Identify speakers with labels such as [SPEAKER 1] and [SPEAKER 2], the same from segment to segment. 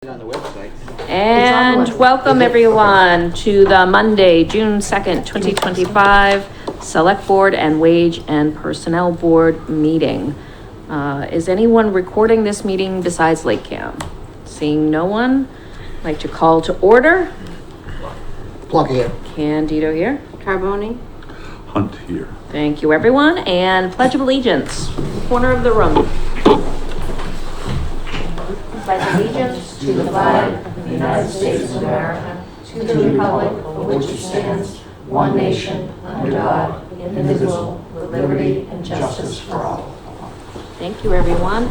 [SPEAKER 1] On the website.
[SPEAKER 2] And welcome everyone to the Monday, June 2nd, 2025 Select Board and Wage and Personnel Board meeting. Is anyone recording this meeting besides LakeCAM? Seeing no one, I'd like to call to order.
[SPEAKER 1] Plug here.
[SPEAKER 2] Candido here.
[SPEAKER 3] Carboni.
[SPEAKER 4] Hunt here.
[SPEAKER 2] Thank you everyone, and Pledge of Allegiance, corner of the room. Pledge allegiance to the flag of the United States of America, to the republic for which it stands, one nation, under God, indivisible, with liberty and justice for all. Thank you, everyone.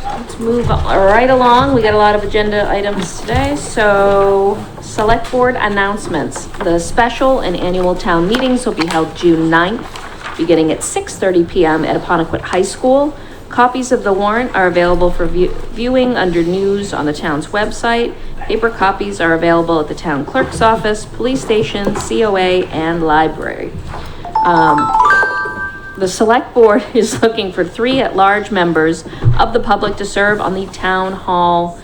[SPEAKER 2] Let's move right along. We got a lot of agenda items today. So, Select Board announcements. The special and annual town meetings will be held June 9th, beginning at 6:30 p.m. at Apponequet High School. Copies of the warrant are available for viewing under news on the town's website. Paper copies are available at the town clerk's office, police station, COA, and library. The select board is looking for 3 at-large members of the public to serve on the town hall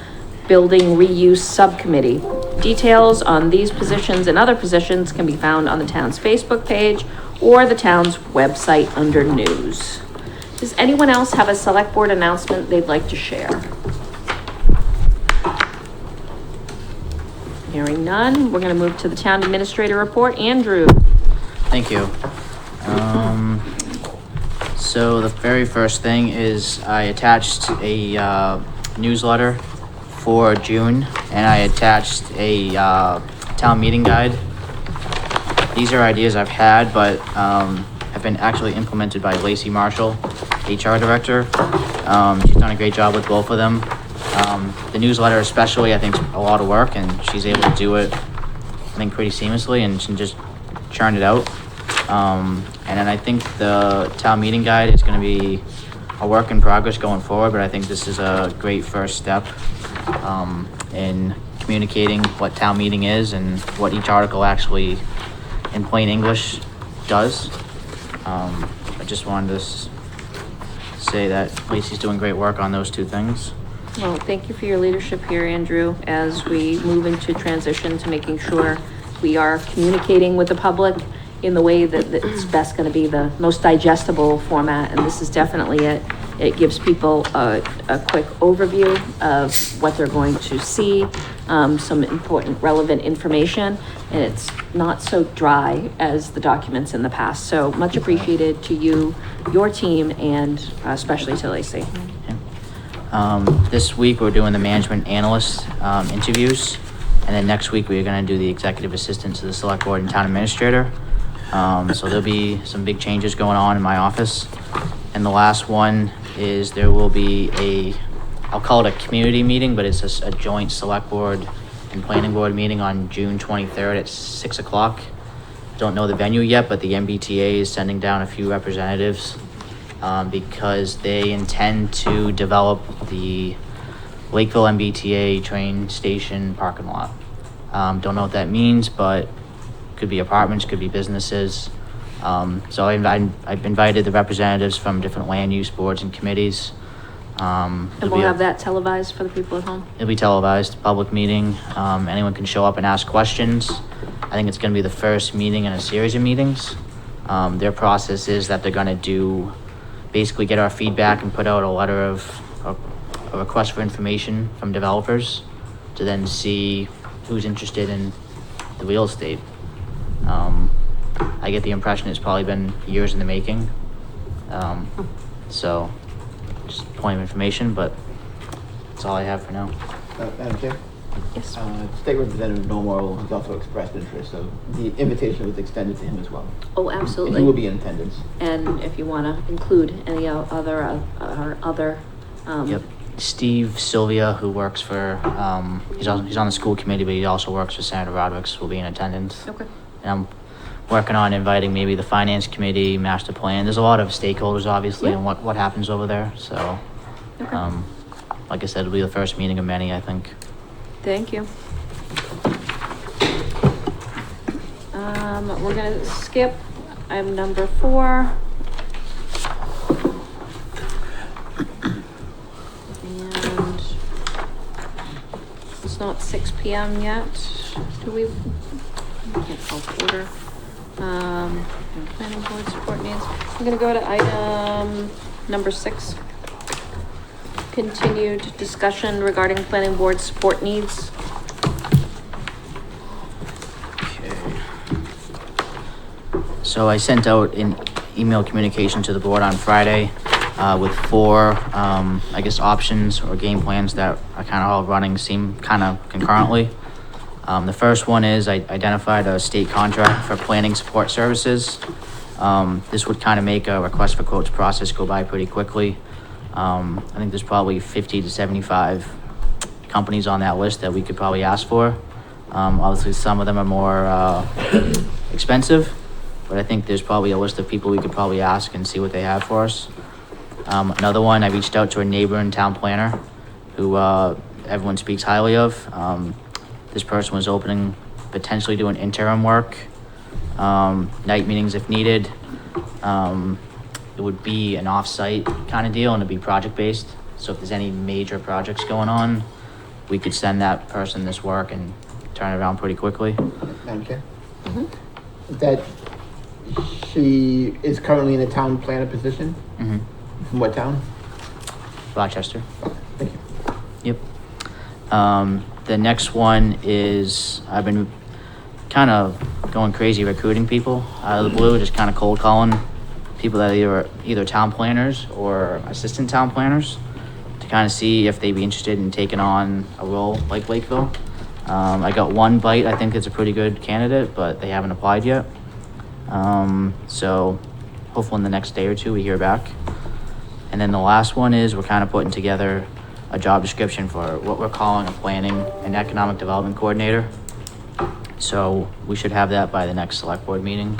[SPEAKER 2] building reuse subcommittee. Details on these positions and other positions can be found on the town's Facebook page or the town's website under news. Does anyone else have a select board announcement they'd like to share? Hearing none, we're going to move to the town administrator report. Andrew.
[SPEAKER 5] Thank you. So the very first thing is I attached a newsletter for June, and I attached a town meeting guide. These are ideas I've had, but have been actually implemented by Lacey Marshall, HR director. She's done a great job with both of them. The newsletter especially, I think, is a lot of work, and she's able to do it, I think, pretty seamlessly, and she can just churn it out. And then I think the town meeting guide is going to be a work in progress going forward, but I think this is a great first step in communicating what town meeting is and what each article actually, in plain English, does. I just wanted to say that Lacey's doing great work on those 2 things.
[SPEAKER 2] Well, thank you for your leadership here, Andrew, as we move into transition to making sure we are communicating with the public in the way that it's best going to be the most digestible format, and this is definitely it. It gives people a quick overview of what they're going to see, some important relevant information, and it's not so dry as the documents in the past. So much appreciated to you, your team, and especially to Lacey.
[SPEAKER 5] This week we're doing the management analyst interviews, and then next week we're going to do the executive assistant to the select board and town administrator. So there'll be some big changes going on in my office. And the last one is there will be I'll call it a community meeting, but it's a joint select board and planning board meeting on June 23rd at 6 o'clock. Don't know the venue yet, but the MBTA is sending down a few representatives because they intend to develop the Lakeville MBTA train station parking lot. Don't know what that means, but could be apartments, could be businesses. So I've invited the representatives from different land use boards and committees.
[SPEAKER 2] And we'll have that televised for the people at home?
[SPEAKER 5] It'll be televised, public meeting. Anyone can show up and ask questions. I think it's going to be the first meeting in a series of meetings. Their process is that they're going to basically get our feedback and put out a letter of a request for information from developers to then see who's interested in the real estate. I get the impression it's probably been years in the making. So just a point of information, but that's all I have for now.
[SPEAKER 1] Madam Chair?
[SPEAKER 2] Yes.
[SPEAKER 1] State Representative Nomorrow has also expressed interest, so the invitation was extended to him as well.
[SPEAKER 2] Oh, absolutely.
[SPEAKER 1] And he will be in attendance.
[SPEAKER 2] And if you want to include any other
[SPEAKER 5] Yep. Steve Sylvia, who works for, he's on the school committee, but he also works for Senator Roderick's, will be in attendance.
[SPEAKER 2] Okay.
[SPEAKER 5] And I'm working on inviting maybe the finance committee, master plan. There's a lot of stakeholders, obviously,
[SPEAKER 2] Yeah.
[SPEAKER 5] and what happens over there. So,
[SPEAKER 2] Okay.
[SPEAKER 5] like I said, it'll be the first meeting of many, I think.
[SPEAKER 2] Thank you. We're gonna skip item number 4. And It's not 6 PM yet. Do we can't call to order. Planning board support needs. I'm gonna go to item number 6. Continued discussion regarding planning board support needs.
[SPEAKER 5] Okay. So I sent out an email communication to the board on Friday with 4, I guess, options or game plans that are kind of all running, seem kind of concurrently. The first one is I identified a state contract for planning support services. This would kind of make a request for quotes process go by pretty quickly. I think there's probably 50 to 75 companies on that list that we could probably ask for. Obviously, some of them are more expensive, but I think there's probably a list of people we could probably ask and see what they have for us. Another one, I reached out to a neighboring town planner who everyone speaks highly of. This person was opening, potentially doing interim work, night meetings if needed. It would be an off-site kind of deal and it'd be project-based. So if there's any major projects going on, we could send that person this work and turn it around pretty quickly.
[SPEAKER 1] Madam Chair? That she is currently in a town planner position?
[SPEAKER 5] Mm-hmm.
[SPEAKER 1] From what town?
[SPEAKER 5] Rochester.
[SPEAKER 1] Okay, thank you.
[SPEAKER 5] Yep. The next one is I've been kind of going crazy recruiting people out of the blue, just kind of cold calling people that are either town planners or assistant town planners to kind of see if they'd be interested in taking on a role like Lakeville. I got one bite. I think it's a pretty good candidate, but they haven't applied yet. So hopefully in the next day or two we hear back. And then the last one is we're kind of putting together a job description for what we're calling a planning and economic development coordinator. So we should have that by the next select board meeting.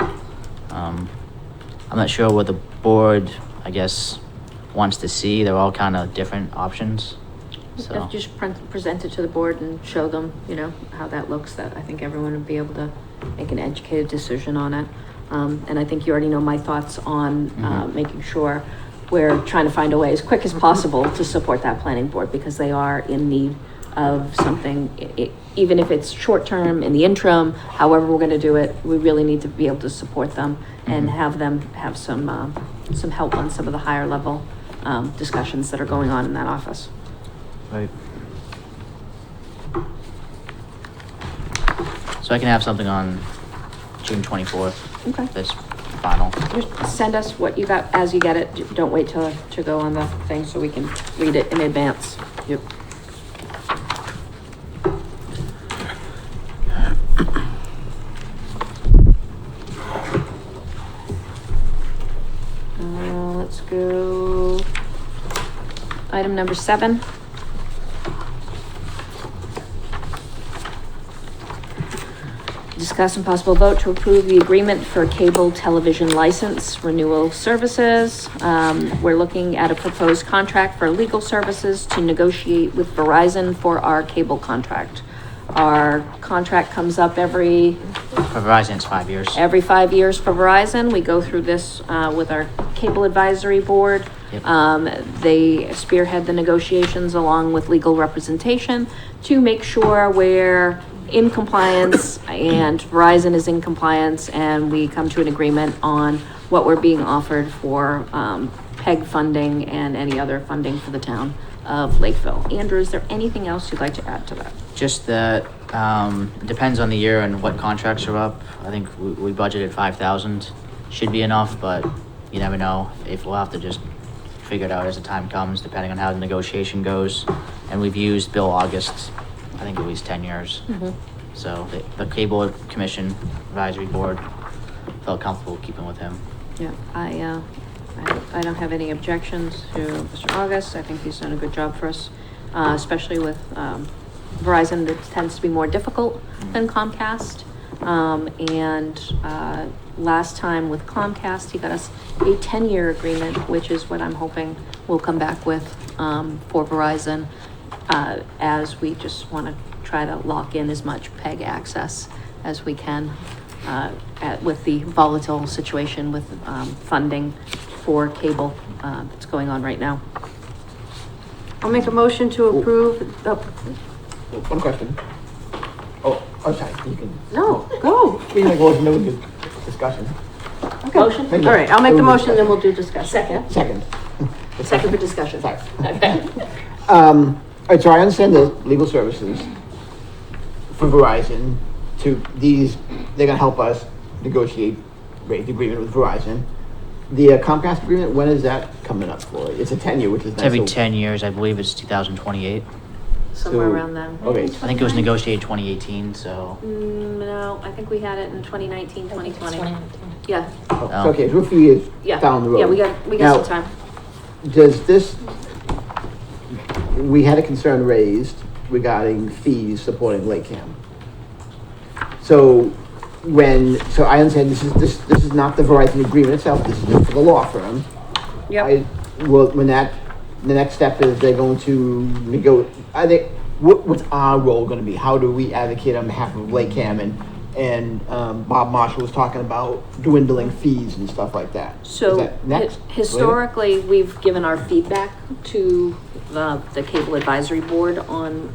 [SPEAKER 5] I'm not sure what the board, I guess, wants to see. They're all kind of different options. So
[SPEAKER 2] Just present it to the board and show them, you know, how that looks. That I think everyone would be able to make an educated decision on it. And I think you already know my thoughts on making sure we're trying to find a way as quick as possible to support that planning board because they are in need of something, even if it's short term in the interim, however we're going to do it, we really need to be able to support them and have them have some help on some of the higher level discussions that are going on in that office.
[SPEAKER 5] Right. So I can have something on June 24th.
[SPEAKER 2] Okay.
[SPEAKER 5] That's final.
[SPEAKER 2] Just send us what you got as you get it. Don't wait to go on the thing so we can read it in advance.
[SPEAKER 5] Yep.
[SPEAKER 2] Let's go. Item number 7. Discuss and possible vote to approve the agreement for cable television license renewal services. We're looking at a proposed contract for legal services to negotiate with Verizon for our cable contract. Our contract comes up
[SPEAKER 5] For Verizon, it's 5 years.
[SPEAKER 2] every 5 years for Verizon. We go through this with our cable advisory board.
[SPEAKER 5] Yep.
[SPEAKER 2] They spearhead the negotiations along with legal representation to make sure we're in compliance and Verizon is in compliance and we come to an agreement on what we're being offered for PEG funding and any other funding for the town of Lakeville. Andrew, is there anything else you'd like to add to that?
[SPEAKER 5] Just that it depends on the year and what contracts are up. I think we budgeted 5,000. Should be enough, but you never know. If we'll have to just figure it out as the time comes, depending on how the negotiation goes. And we've used Bill August, I think at least 10 years. So the Cable Commission Advisory Board felt comfortable keeping with him.
[SPEAKER 2] Yeah, I don't have any objections to Mr. August. I think he's done a good job for us, especially with Verizon. That tends to be more difficult than Comcast. Last time with Comcast, he got us a 10-year agreement, which is what I'm hoping we'll come back with for Verizon, as we just want to try to lock in as much PEG access as we can with the volatile situation with funding for cable that's going on right now.
[SPEAKER 3] I'll make a motion to approve.
[SPEAKER 1] One question. Oh, sorry, you can.
[SPEAKER 3] No, go.
[SPEAKER 1] We can go into good discussion.
[SPEAKER 3] Okay.
[SPEAKER 2] Motion?
[SPEAKER 1] Thank
[SPEAKER 3] All
[SPEAKER 1] you.
[SPEAKER 3] right, I'll make the motion, then we'll do discussion.
[SPEAKER 2] Second.
[SPEAKER 1] Second.
[SPEAKER 2] Second for discussion.
[SPEAKER 1] Sorry.
[SPEAKER 2] Okay.
[SPEAKER 1] All right, so I understand the legal services for Verizon to these, they're gonna help us negotiate rate agreement with Verizon. The Comcast agreement, when is that coming up for? It's a 10-year, which is
[SPEAKER 5] It's
[SPEAKER 1] nice.
[SPEAKER 5] every
[SPEAKER 1] So-
[SPEAKER 5] 10 years, I believe it's 2028.
[SPEAKER 2] Somewhere
[SPEAKER 1] So-
[SPEAKER 2] around then.
[SPEAKER 1] Okay,
[SPEAKER 5] I think it was negotiated 2018, so.
[SPEAKER 2] No, I think we had it in 2019, 2020. Yeah,
[SPEAKER 1] so okay, so a few years
[SPEAKER 2] yeah.
[SPEAKER 1] down the road.
[SPEAKER 2] Yeah, we
[SPEAKER 1] Now,
[SPEAKER 2] got some time.
[SPEAKER 1] Does this, we had a concern raised regarding fees supporting LakeCAM. So so I understand this is not the Verizon agreement itself, this is just for the law firm.
[SPEAKER 2] Yep.
[SPEAKER 1] The next step is they're going to what's our role gonna be? How do we advocate on behalf of LakeCAM and Bob Marshall was talking about dwindling fees and stuff like that. Is
[SPEAKER 2] So
[SPEAKER 1] that next?
[SPEAKER 2] historically, we've given our feedback to the Cable Advisory Board on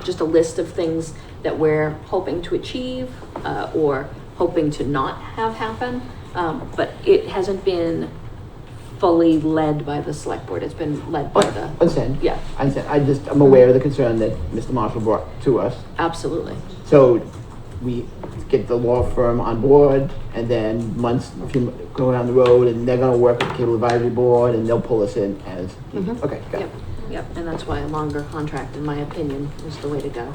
[SPEAKER 2] just a list of things that we're hoping to achieve or hoping to not have happen. But it hasn't been fully led by the select board. It's been led by the,
[SPEAKER 1] Understand?
[SPEAKER 2] yeah,
[SPEAKER 1] I understand. I'm aware of the concern that Mr. Marshall brought to us.
[SPEAKER 2] absolutely.
[SPEAKER 1] So we get the law firm on board and then a few go down the road and they're gonna work with the Cable Advisory Board and they'll pull us in as, okay, got
[SPEAKER 2] Yep,
[SPEAKER 1] it.
[SPEAKER 2] yep, and that's why a longer contract, in my opinion, is the way to go.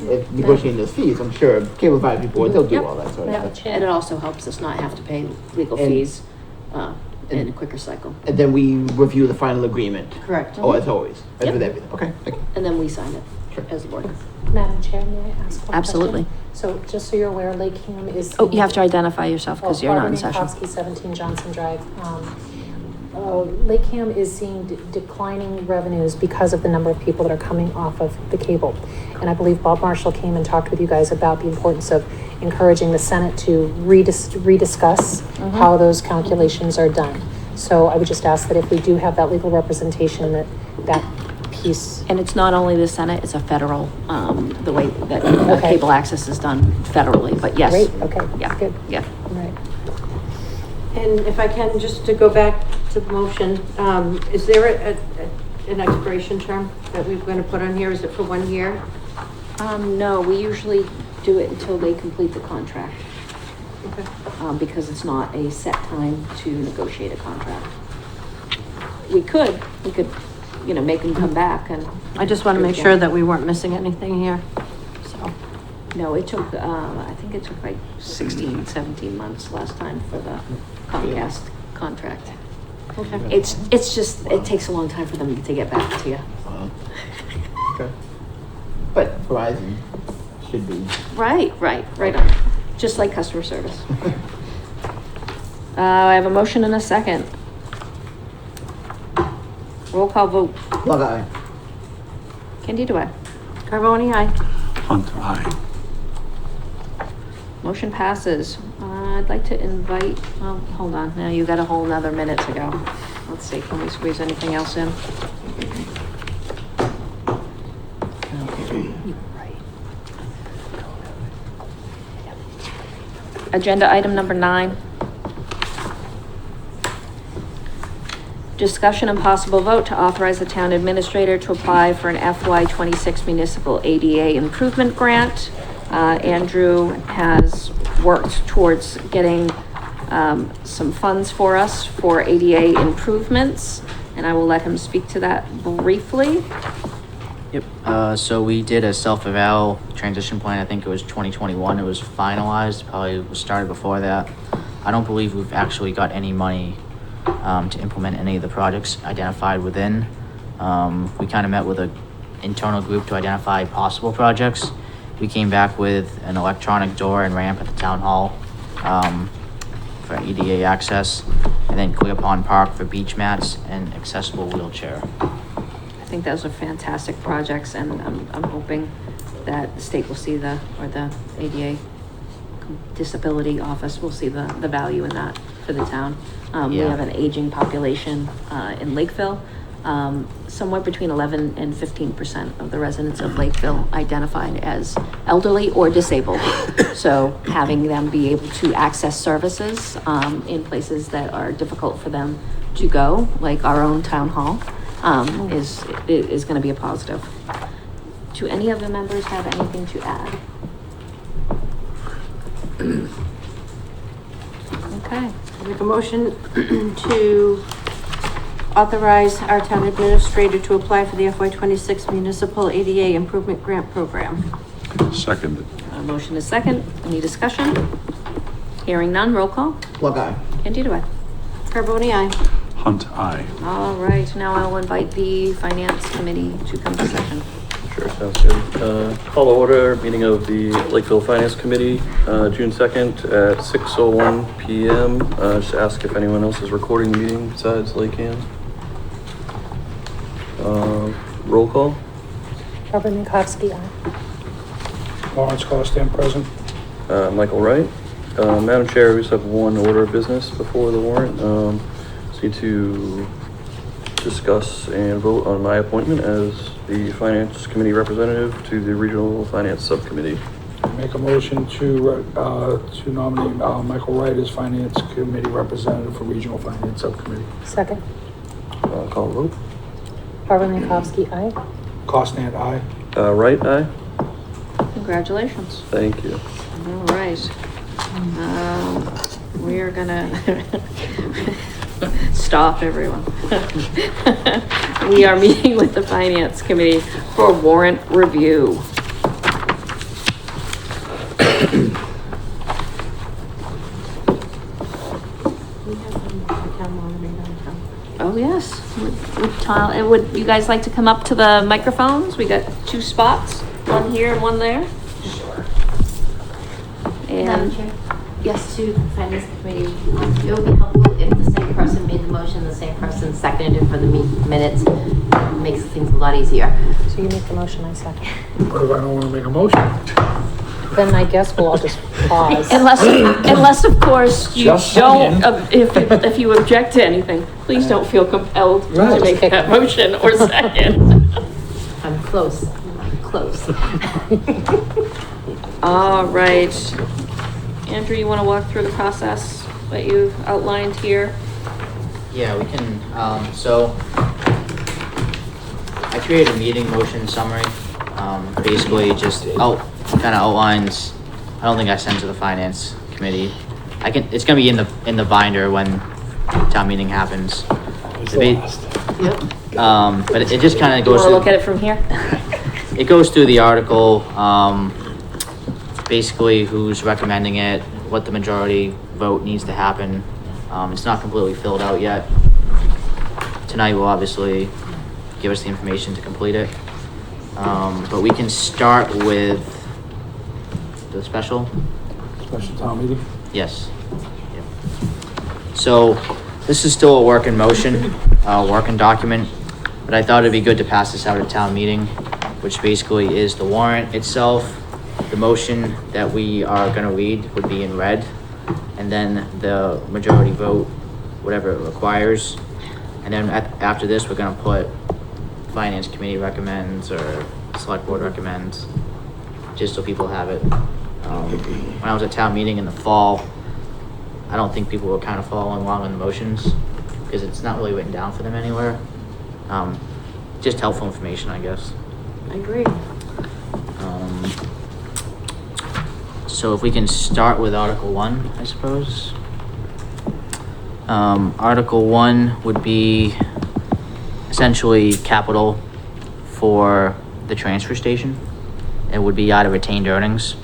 [SPEAKER 1] If negotiating those fees, I'm sure Cable Advisory Board, they'll do
[SPEAKER 2] Yep.
[SPEAKER 1] all that sort of stuff.
[SPEAKER 2] And it also helps us not have to pay legal
[SPEAKER 1] And-
[SPEAKER 2] fees in a quicker cycle.
[SPEAKER 1] And then we review the final agreement.
[SPEAKER 3] Correct.
[SPEAKER 1] Oh, as always, as
[SPEAKER 2] Yep.
[SPEAKER 1] with everything. Okay, thank you.
[SPEAKER 2] And then we sign it
[SPEAKER 1] Sure.
[SPEAKER 2] as a board.
[SPEAKER 4] Madam Chair, may I ask one
[SPEAKER 2] Absolutely.
[SPEAKER 4] question? So just so you're aware, LakeCAM is.
[SPEAKER 2] Oh, you have to identify yourself because you're not in
[SPEAKER 4] Barbara
[SPEAKER 2] session.
[SPEAKER 4] Minkowski, 17 Johnson Drive. LakeCAM is seeing declining revenues because of the number of people that are coming off of the cable. And I believe Bob Marshall came and talked with you guys about the importance of encouraging the Senate to rediscuss how those calculations are done. So I would just ask that if we do have that legal representation, that piece.
[SPEAKER 2] And it's not only the Senate, it's a federal, the way that
[SPEAKER 4] Okay.
[SPEAKER 2] cable access is done federally, but yes.
[SPEAKER 4] Great, okay,
[SPEAKER 2] Yeah,
[SPEAKER 4] good.
[SPEAKER 2] yeah.
[SPEAKER 4] All right.
[SPEAKER 3] And if I can, just to go back to the motion, is there an expiration term that we're going to put on here? Is it for 1 year?
[SPEAKER 2] No, we usually do it until they complete the contract,
[SPEAKER 3] Okay.
[SPEAKER 2] because it's not a set time to negotiate a contract. We could, make them come back and.
[SPEAKER 3] I just want to make sure that we weren't missing anything here, so.
[SPEAKER 2] No, it took, I think it took like 16, 17 months last time for the Comcast contract.
[SPEAKER 3] Okay.
[SPEAKER 2] It's just, it takes a long time for them to get back to you.
[SPEAKER 1] Okay. But Verizon should be.
[SPEAKER 2] Right on. Just like customer service. I have a motion and a second. Roll call vote.
[SPEAKER 1] Love eye.
[SPEAKER 2] Candido, aye.
[SPEAKER 3] Carboni, aye.
[SPEAKER 6] Hunt eye.
[SPEAKER 2] Motion passes. I'd like to invite, well, hold on, now you got a whole nother minute to go. Let's see, can we squeeze anything else in? Agenda item number 9. Discussion and possible vote to authorize the town administrator to apply for an FY26 municipal ADA improvement grant. Andrew has worked towards getting some funds for us for ADA improvements, and I will let him speak to that briefly.
[SPEAKER 5] Yep, so we did a self-eval transition plan, I think it was 2021, it was finalized, probably was started before that. I don't believe we've actually got any money to implement any of the projects identified within. We kind of met with an internal group to identify possible projects. We came back with an electronic door and ramp at the town hall for EDA access, and then Clear Pond Park for beach mats and accessible wheelchair.
[SPEAKER 2] I think those are fantastic projects, and I'm hoping that the state will see the ADA disability office will see the value in that for the town. We
[SPEAKER 5] Yeah.
[SPEAKER 2] have an aging population in Lakeville, somewhere between 11 and 15% of the residents of Lakeville identified as elderly or disabled. So having them be able to access services in places that are difficult for them to go, like our own town hall, is going to be a positive. Do any of the members have anything to add? Okay.
[SPEAKER 3] Make a motion to authorize our town administrator to apply for the FY26 Municipal ADA Improvement Grant Program.
[SPEAKER 6] Seconded.
[SPEAKER 2] A motion is second. Any discussion? Hearing none, roll call.
[SPEAKER 1] Plug eye.
[SPEAKER 2] Candida, aye.
[SPEAKER 3] Carboni, aye.
[SPEAKER 6] Hunt, aye.
[SPEAKER 2] All right, now I'll invite the finance committee to come to session.
[SPEAKER 7] Sure, sounds good. Call to order, meeting of the Lakeville Finance Committee, June 2nd at 6:01 PM. Just ask if anyone else is recording the meeting besides LakeCAM. Roll call?
[SPEAKER 4] Barbara Minkowski, aye.
[SPEAKER 8] Lawrence Costin, present.
[SPEAKER 7] Michael Wright. Madam Chair, we just have one order of business before the warrant. Just need to discuss and vote on my appointment as the Finance Committee representative to the Regional Finance Subcommittee.
[SPEAKER 8] Make a motion to nominate Michael Wright as Finance Committee representative for Regional Finance Subcommittee.
[SPEAKER 4] Second.
[SPEAKER 7] Call vote.
[SPEAKER 4] Barbara Minkowski, aye.
[SPEAKER 8] Costin, aye.
[SPEAKER 7] Wright, aye.
[SPEAKER 2] Congratulations.
[SPEAKER 7] Thank you.
[SPEAKER 2] All right. We are gonna stop everyone. We are meeting with the finance committee for warrant review. Oh, yes. Would you guys like to come up to the microphones? We got 2 spots, one here and one there.
[SPEAKER 9] Sure.
[SPEAKER 2] And
[SPEAKER 9] Madam Chair,
[SPEAKER 2] yes,
[SPEAKER 9] to the Finance Committee, it would be helpful if the same person made the motion, the same person seconded it for the minutes. It makes things a lot easier.
[SPEAKER 4] So you make the motion, I second.
[SPEAKER 8] What if I don't want to make a motion?
[SPEAKER 4] Then I guess we'll all just pause.
[SPEAKER 2] unless of course you
[SPEAKER 8] Just
[SPEAKER 2] don't,
[SPEAKER 8] saying.
[SPEAKER 2] if you object to anything, please don't feel compelled to
[SPEAKER 8] Right.
[SPEAKER 2] make that motion or second.
[SPEAKER 9] I'm close, close.
[SPEAKER 2] All right. Andrew, you want to walk through the process that you've outlined here?
[SPEAKER 5] Yeah, we can, so I created a meeting motion summary, basically just kind of outlines. I don't think I sent to the finance committee. It's gonna be in the binder when town meeting happens.
[SPEAKER 2] Yep.
[SPEAKER 5] But it just kind of
[SPEAKER 2] You
[SPEAKER 5] goes
[SPEAKER 2] want to
[SPEAKER 5] through.
[SPEAKER 2] look at it from here?
[SPEAKER 5] It goes through the article, basically who's recommending it, what the majority vote needs to happen. It's not completely filled out yet. Tonight will obviously give us the information to complete it. But we can start with the special.
[SPEAKER 8] Special town meeting.
[SPEAKER 5] Yes. Yep. So this is still a work in motion, working document, but I thought it'd be good to pass this out at town meeting, which basically is the warrant itself. The motion that we are gonna read would be in red, and then the majority vote, whatever it requires. And then after this, we're gonna put finance committee recommends or select board recommends, just so people have it. When I was at town meeting in the fall, I don't think people were kind of following along on the motions because it's not really written down for them anywhere. Just helpful information, I guess.
[SPEAKER 3] I agree.
[SPEAKER 5] So if we can start with Article 1, I suppose. Article 1 would be essentially capital for the transfer station. It would be out of retained earnings.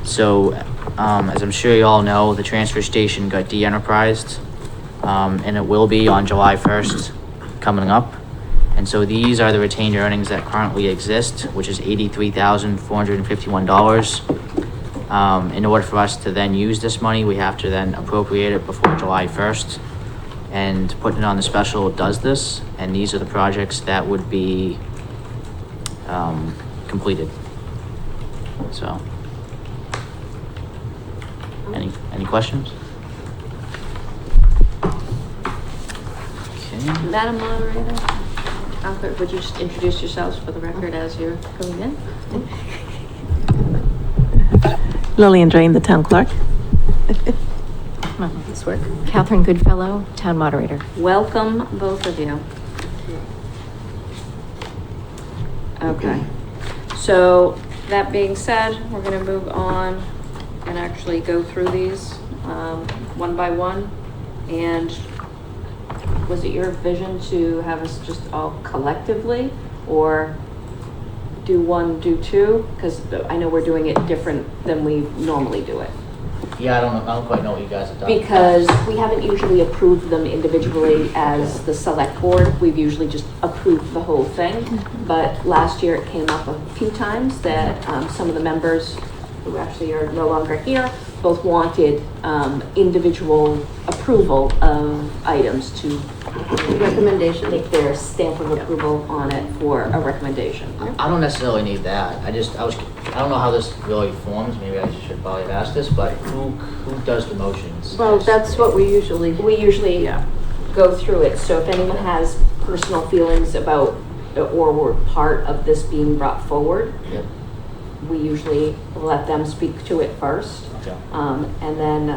[SPEAKER 5] So, as I'm sure you all know, the transfer station got de-enterprised, and it will be on July 1st coming up. And so these are the retained earnings that currently exist, which is $83,451. In order for us to then use this money, we have to then appropriate it before July 1st. And putting it on the special does this, and these are the projects that would be completed. So, any questions? continue.
[SPEAKER 2] Madam Moderator, Town Clerk, would you just introduce yourselves for the record as you're coming in?
[SPEAKER 10] Lillian Drain, the town clerk.
[SPEAKER 2] This work.
[SPEAKER 9] Catherine Goodfellow, Town Moderator.
[SPEAKER 2] Welcome, both of you. Okay, so that being said, we're gonna move on and actually go through these, one by one. And was it your vision to have us just all collectively, or do one, do two? Because I know we're doing it different than we normally do it.
[SPEAKER 5] Yeah, I don't quite know what you guys have done.
[SPEAKER 2] Because we haven't usually approved them individually as the select board. We've usually just approved the whole thing. But last year it came up a few times that some of the members who actually are no longer here both wanted individual approval of items to
[SPEAKER 3] Recommendation.
[SPEAKER 2] make their stamp of approval on it for a recommendation.
[SPEAKER 5] I don't necessarily need that. I don't know how this really forms. Maybe I should probably have asked this, but who does the motions?
[SPEAKER 3] Well, that's what we usually.
[SPEAKER 2] We usually go through it, so if anyone has personal feelings about, or were part of this being brought forward,
[SPEAKER 5] Yep.
[SPEAKER 2] we usually let them speak to it first.
[SPEAKER 5] Okay.
[SPEAKER 2] And then,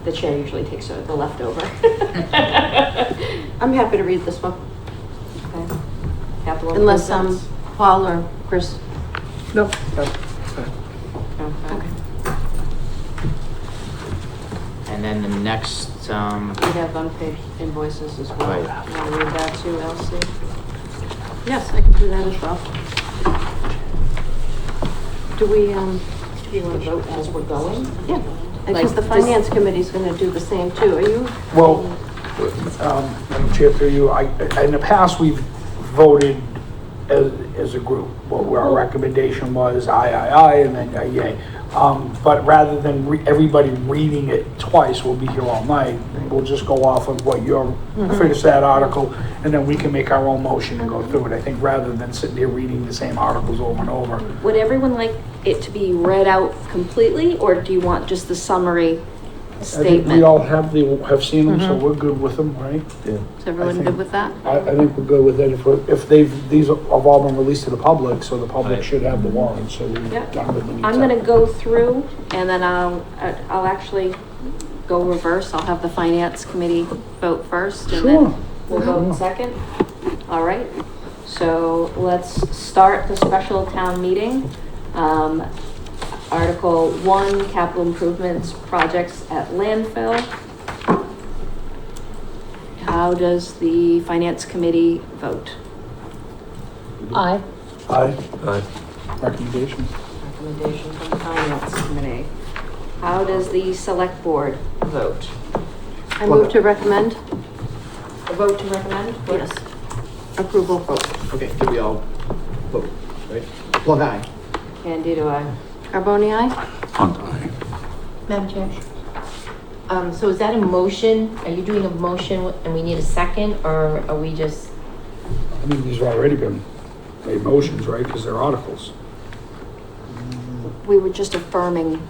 [SPEAKER 2] the chair usually takes the leftover.
[SPEAKER 3] I'm happy to read this one,
[SPEAKER 2] Okay. Capital
[SPEAKER 3] unless
[SPEAKER 2] improvements.
[SPEAKER 3] Paul or Chris.
[SPEAKER 8] No.
[SPEAKER 2] Okay.
[SPEAKER 5] And then the next,
[SPEAKER 2] We have unpaid invoices as well.
[SPEAKER 5] Right.
[SPEAKER 2] You wanna read that too, Elsie?
[SPEAKER 3] Yes, I can do that as well. Do we,
[SPEAKER 2] Do you wanna vote as we're going?
[SPEAKER 3] yeah, because the
[SPEAKER 2] Like,
[SPEAKER 3] finance committee's gonna do the same too. Are you?
[SPEAKER 8] Well, Madam Chair, through you, in the past, we've voted as a group, where our recommendation was aye, and then yay. But rather than everybody reading it twice, we'll be here all night. We'll just go off of what you're, finish that article, and then we can make our own motion and go through it. I think rather than sitting there reading the same articles over and over.
[SPEAKER 2] Would everyone like it to be read out completely, or do you want just the summary
[SPEAKER 8] I think we
[SPEAKER 2] statement?
[SPEAKER 8] all have seen them, so we're good with them, right?
[SPEAKER 7] Yeah.
[SPEAKER 2] Is everyone
[SPEAKER 8] think-
[SPEAKER 2] good with that?
[SPEAKER 8] I think we're good with it. If these have all been released to the public, so the public
[SPEAKER 5] Right.
[SPEAKER 8] should have the warrant, so we've
[SPEAKER 2] Yep.
[SPEAKER 8] done what we need to.
[SPEAKER 2] I'm gonna go through and then I'll actually go reverse. I'll have the finance committee vote first and
[SPEAKER 8] Sure.
[SPEAKER 2] then we'll vote second. All right, so let's start the special town meeting. Article 1, capital improvements projects at landfill. How does the finance committee vote?
[SPEAKER 4] Aye.
[SPEAKER 8] Aye.
[SPEAKER 7] Aye.
[SPEAKER 8] Recommendation.
[SPEAKER 2] Recommendation from the finance committee. How does the select board vote?
[SPEAKER 3] I move to recommend.
[SPEAKER 2] A vote to recommend?
[SPEAKER 3] Yes. Approval vote.
[SPEAKER 1] Okay, do we all vote, right? Plug eye.
[SPEAKER 2] Candido, aye.
[SPEAKER 3] Carboni, aye?
[SPEAKER 6] Hunt, aye.
[SPEAKER 9] Madam Chair? So is that a motion? Are you doing a motion and we need a second, or are we just,
[SPEAKER 8] I mean, these have already been made motions, right? Because they're articles.
[SPEAKER 2] We were just affirming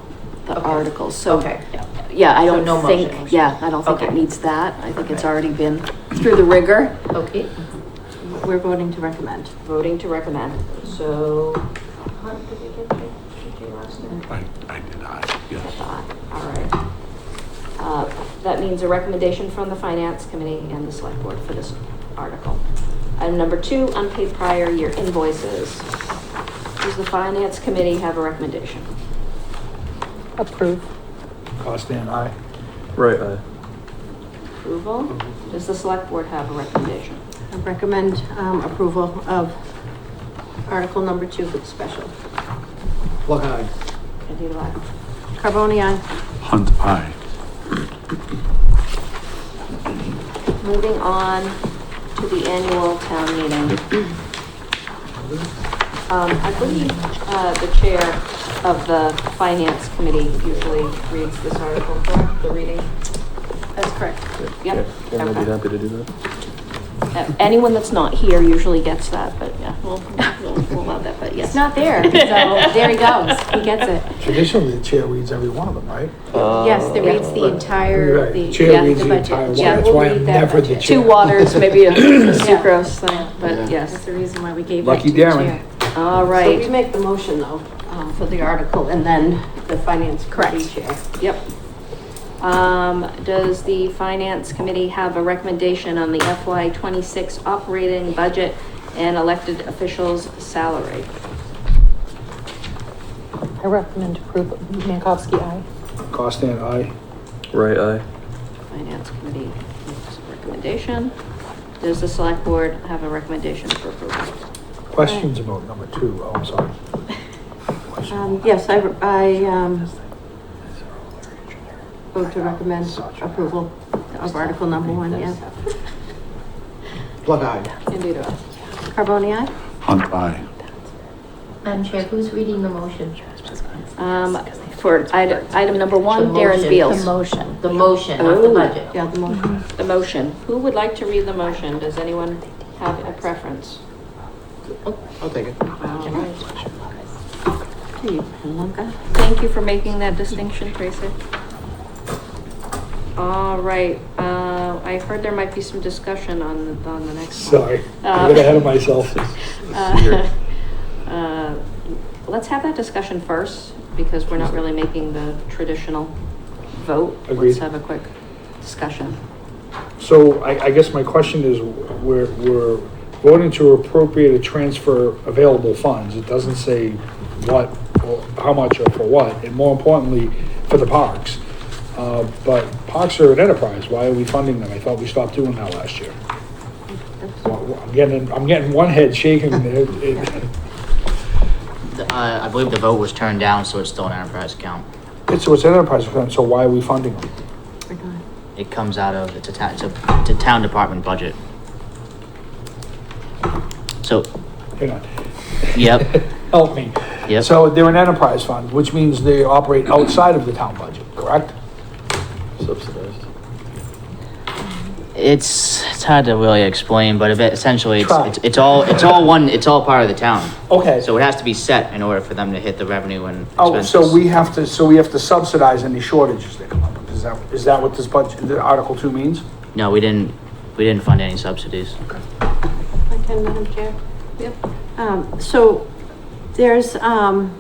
[SPEAKER 2] the
[SPEAKER 9] Okay.
[SPEAKER 2] articles, so.
[SPEAKER 9] Okay.
[SPEAKER 2] Yeah, I
[SPEAKER 9] So
[SPEAKER 2] don't
[SPEAKER 9] no
[SPEAKER 2] think,
[SPEAKER 9] motion.
[SPEAKER 2] yeah, I don't think it
[SPEAKER 9] Okay.
[SPEAKER 2] needs that. I think it's
[SPEAKER 9] Okay.
[SPEAKER 2] already been through the rigor.
[SPEAKER 9] okay?
[SPEAKER 3] We're voting to recommend.
[SPEAKER 2] Voting to recommend, so. Hunt, did you get your last name?
[SPEAKER 6] I did aye, yes.
[SPEAKER 2] All right. That means a recommendation from the finance committee and the select board for this article. Item number 2, unpaid prior year invoices. Does the finance committee have a recommendation?
[SPEAKER 4] Approve.
[SPEAKER 8] Costand, aye.
[SPEAKER 7] Right, aye.
[SPEAKER 2] Approval? Does the select board have a recommendation?
[SPEAKER 3] I recommend approval of article number 2 for the special.
[SPEAKER 1] Plug eye.
[SPEAKER 2] Candido, aye.
[SPEAKER 3] Carboni, aye?
[SPEAKER 6] Hunt, aye.
[SPEAKER 2] Moving on to the annual town meeting. I believe, the chair of the finance committee usually reads this article, correct? The reading?
[SPEAKER 3] That's correct.
[SPEAKER 2] Yep.
[SPEAKER 7] Yeah, I'd be
[SPEAKER 2] Okay.
[SPEAKER 7] happy to do that.
[SPEAKER 2] Anyone that's not here usually gets that, but yeah, we'll allow that, but
[SPEAKER 3] It's not there, so there he goes, he gets it.
[SPEAKER 8] Traditionally, the chair reads every one of them, right?
[SPEAKER 3] Yes, it reads the entire,
[SPEAKER 8] Right,
[SPEAKER 3] the,
[SPEAKER 8] the chair
[SPEAKER 3] yeah,
[SPEAKER 8] reads
[SPEAKER 3] the
[SPEAKER 8] the
[SPEAKER 3] budget.
[SPEAKER 8] entire one.
[SPEAKER 3] Yeah,
[SPEAKER 8] That's
[SPEAKER 3] we'll
[SPEAKER 8] why
[SPEAKER 3] read
[SPEAKER 8] I'm
[SPEAKER 3] that
[SPEAKER 8] never the
[SPEAKER 3] budget.
[SPEAKER 8] chair.
[SPEAKER 2] 2 waters, maybe a sucrose thing, but yes.
[SPEAKER 3] That's the reason why we gave that
[SPEAKER 8] Lucky
[SPEAKER 3] to the
[SPEAKER 8] Darren.
[SPEAKER 3] chair.
[SPEAKER 2] All
[SPEAKER 3] So we
[SPEAKER 2] right,
[SPEAKER 3] make the motion though, for the article and then the finance committee chair.
[SPEAKER 2] yep. Does the finance committee have a recommendation on the FY 26 operating budget and elected officials' salary?
[SPEAKER 4] I recommend approval. Mankowski, aye.
[SPEAKER 8] Costan, aye.
[SPEAKER 7] Right, aye.
[SPEAKER 2] Finance committee makes a recommendation. Does the select board have a recommendation for approval?
[SPEAKER 8] Questions about number 2? Oh, I'm sorry.
[SPEAKER 3] Yes, I vote to recommend approval of article number 1, yeah.
[SPEAKER 1] Plug eye.
[SPEAKER 2] Candido.
[SPEAKER 3] Carboni, aye?
[SPEAKER 6] Hunt, aye.
[SPEAKER 9] Madam Chair, who's reading the motion?
[SPEAKER 2] For item number 1,
[SPEAKER 9] The
[SPEAKER 2] Darren
[SPEAKER 9] motion,
[SPEAKER 2] Beals.
[SPEAKER 9] The motion, not the
[SPEAKER 2] Ooh.
[SPEAKER 9] budget.
[SPEAKER 3] Yeah, the motion.
[SPEAKER 2] The motion. Who would like to read the motion? Does anyone have a preference?
[SPEAKER 1] I'll take it.
[SPEAKER 2] All right.
[SPEAKER 3] Here you go, Lunka.
[SPEAKER 2] Thank you for making that distinction, Tracy. All right, I heard there might be some discussion on the next one.
[SPEAKER 8] Sorry, I got ahead of myself.
[SPEAKER 2] Let's have that discussion first, because we're not really making the traditional vote.
[SPEAKER 8] Agreed.
[SPEAKER 2] Let's have a quick discussion.
[SPEAKER 8] So I guess my question is, we're voting to appropriate a transfer available funds. It doesn't say what, or how much or for what, and more importantly, for the parks. But parks are an enterprise. Why are we funding them? I thought we stopped doing that last year. Well, I'm getting one head shaking.
[SPEAKER 5] I believe the vote was turned down, so it's still an enterprise account.
[SPEAKER 8] So it's an enterprise fund, so why are we funding them?
[SPEAKER 5] It comes out of, it's a town department budget. So,
[SPEAKER 8] Hang on.
[SPEAKER 5] yep,
[SPEAKER 8] Help me.
[SPEAKER 5] Yep.
[SPEAKER 8] So they're an enterprise fund, which means they operate outside of the town budget, correct?
[SPEAKER 7] Subsidized.
[SPEAKER 5] it's hard to really explain, but essentially
[SPEAKER 8] Try.
[SPEAKER 5] it's all part of the town.
[SPEAKER 8] Okay.
[SPEAKER 5] So it has to be set in order for them to hit the revenue and
[SPEAKER 8] Oh,
[SPEAKER 5] expenses.
[SPEAKER 8] so we have to subsidize any shortages that come up. Is that what this budget, the Article 2 means?
[SPEAKER 5] No, we didn't fund any subsidies.
[SPEAKER 3] Okay, Madam Chair.
[SPEAKER 2] Yep.
[SPEAKER 3] So there's, an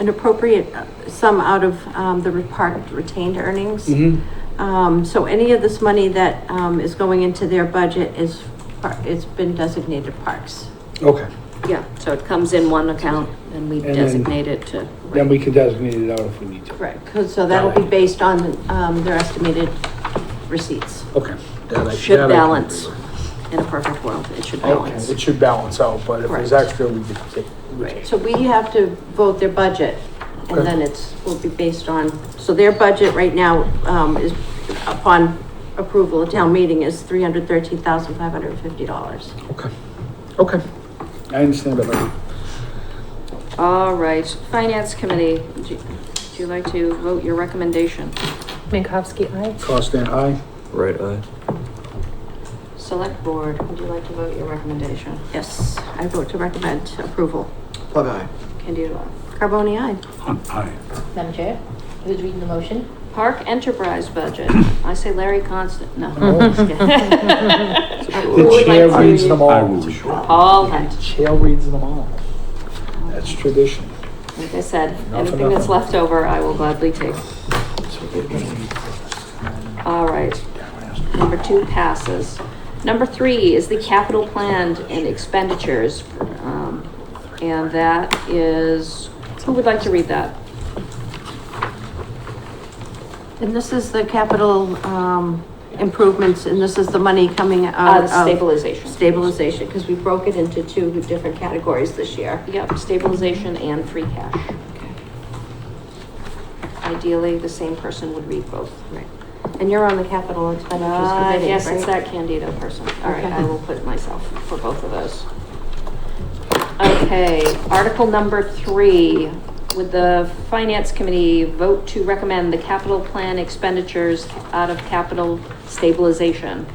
[SPEAKER 3] appropriate sum out of, the park retained earnings. So any of this money that, is going into their budget it's been designated parks.
[SPEAKER 8] Okay,
[SPEAKER 2] Yeah, so it comes in one account and we
[SPEAKER 8] And then-
[SPEAKER 2] designate it to.
[SPEAKER 8] then we can designate it out if we need to.
[SPEAKER 3] Correct. So that'll be based on, their estimated receipts.
[SPEAKER 8] Okay.
[SPEAKER 2] Should
[SPEAKER 8] that I can
[SPEAKER 2] balance.
[SPEAKER 8] agree with.
[SPEAKER 2] In a perfect world, it should
[SPEAKER 8] Okay,
[SPEAKER 2] balance.
[SPEAKER 8] it should balance out, but if there's
[SPEAKER 2] Correct.
[SPEAKER 8] extra, we can take.
[SPEAKER 3] Right, so we have to vote their budget, and
[SPEAKER 8] Okay.
[SPEAKER 3] then will be based on, so their budget right now, is, upon approval of town meeting, is $313,550.
[SPEAKER 8] Okay, okay. I understand that.
[SPEAKER 2] All right, Finance Committee, would you like to vote your recommendation?
[SPEAKER 4] Mankowski, aye.
[SPEAKER 8] Costan, aye.
[SPEAKER 7] Right, aye.
[SPEAKER 2] Select Board, would you like to vote your recommendation?
[SPEAKER 3] Yes, I vote to recommend approval.
[SPEAKER 1] Plug eye.
[SPEAKER 2] Candido.
[SPEAKER 3] Carboni, aye.
[SPEAKER 6] Hunt, aye.
[SPEAKER 9] Madam Chair, who's reading the motion?
[SPEAKER 2] Park Enterprise Budget, I say Larry Constant, no.
[SPEAKER 8] No.
[SPEAKER 2] Just kidding.
[SPEAKER 8] The chair
[SPEAKER 2] like to
[SPEAKER 8] reads them
[SPEAKER 6] I
[SPEAKER 8] all.
[SPEAKER 6] will.
[SPEAKER 2] Paul Hunt.
[SPEAKER 8] Chair reads them all. That's tradition.
[SPEAKER 2] Like I said,
[SPEAKER 8] Not for
[SPEAKER 2] anything that's
[SPEAKER 8] nothing.
[SPEAKER 2] left over, I will gladly take. All right, number 2 passes. Number 3 is the capital plan and expenditures. And that is, who would like to read that?
[SPEAKER 3] And this is the capital, improvements, and this is the money coming out of.
[SPEAKER 2] Stabilization.
[SPEAKER 3] Stabilization, because we broke it into 2 different categories this year.
[SPEAKER 2] Yep, stabilization and free cash. Ideally, the same person would read both.
[SPEAKER 3] Right. And you're on the capital expenditures committee,
[SPEAKER 2] Yes, it's
[SPEAKER 3] right?
[SPEAKER 2] that Candido person. All right,
[SPEAKER 3] Okay.
[SPEAKER 2] I will put myself for both of those. Okay, article number 3, would the Finance Committee vote to recommend the capital plan expenditures out of capital stabilization?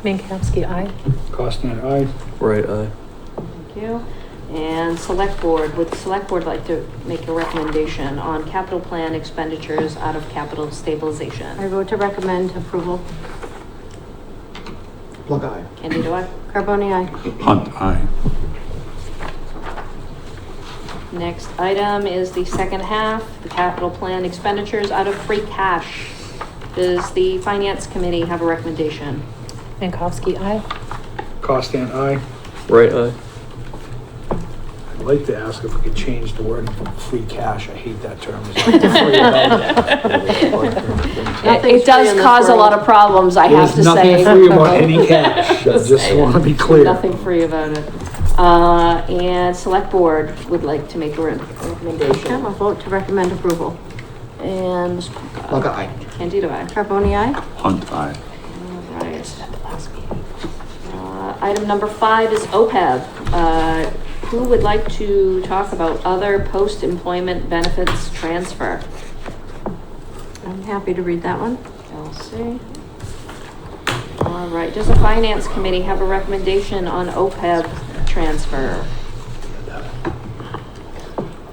[SPEAKER 4] Mankowski, aye.
[SPEAKER 8] Costan, aye.
[SPEAKER 7] Right, aye.
[SPEAKER 2] Thank you. And select board, would the select board like to make a recommendation on capital plan expenditures out of capital stabilization?
[SPEAKER 3] I vote to recommend approval.
[SPEAKER 1] Plug eye.
[SPEAKER 2] Candido, I.
[SPEAKER 3] Carboni, aye.
[SPEAKER 6] Hunt, aye.
[SPEAKER 2] Next item is the second half, the capital plan expenditures out of free cash. Does the finance committee have a recommendation?
[SPEAKER 4] Minkowski, aye.
[SPEAKER 8] Costan, aye.
[SPEAKER 7] Right, aye.
[SPEAKER 8] I'd like to ask if we could change the word from free cash. I hate that term.
[SPEAKER 2] It does cause a lot of problems, I have to
[SPEAKER 8] There's
[SPEAKER 2] say.
[SPEAKER 8] nothing free about any cash. I just want to be clear.
[SPEAKER 2] Nothing free about it. And select board would like to make a recommendation.
[SPEAKER 3] I'll vote to recommend approval.
[SPEAKER 2] And Ms.
[SPEAKER 1] Plug eye.
[SPEAKER 2] Candido, I.
[SPEAKER 3] Carboni, aye.
[SPEAKER 6] Hunt, aye.
[SPEAKER 2] All right. Item number 5 is OPEB. Who would like to talk about other post-employment benefits transfer?
[SPEAKER 3] I'm happy to read that one.
[SPEAKER 2] Elsie. All right, does the finance committee have a recommendation on OPEB transfer?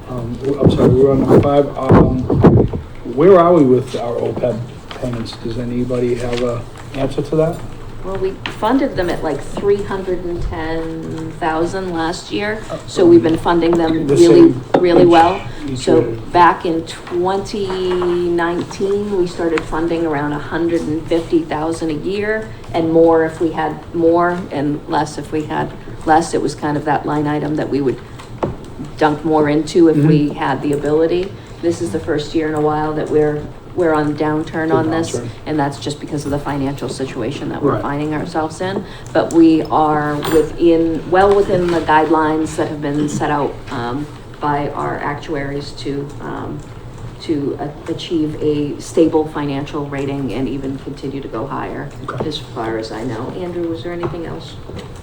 [SPEAKER 8] I'm sorry, we're on number 5. Where are we with our OPEB payments? Does anybody have a answer to that?
[SPEAKER 2] Well, we funded them at like 310,000 last year, so we've been funding them
[SPEAKER 8] The
[SPEAKER 2] really,
[SPEAKER 8] same
[SPEAKER 2] really well.
[SPEAKER 8] each
[SPEAKER 2] So
[SPEAKER 8] year.
[SPEAKER 2] back in 2019, we started funding around 150,000 a year, and more if we had more, and less if we had less. It was kind of that line item that we would dunk more into if we had the ability. This is the first year in a while that we're on downturn on this,
[SPEAKER 8] Downturn.
[SPEAKER 2] and that's just because of the financial situation that we're
[SPEAKER 8] Right.
[SPEAKER 2] finding ourselves in. But we are well within the guidelines that have been set out by our actuaries to achieve a stable financial rating and even continue to go higher,
[SPEAKER 8] Okay.
[SPEAKER 2] as far as I know. Andrew, is there anything else?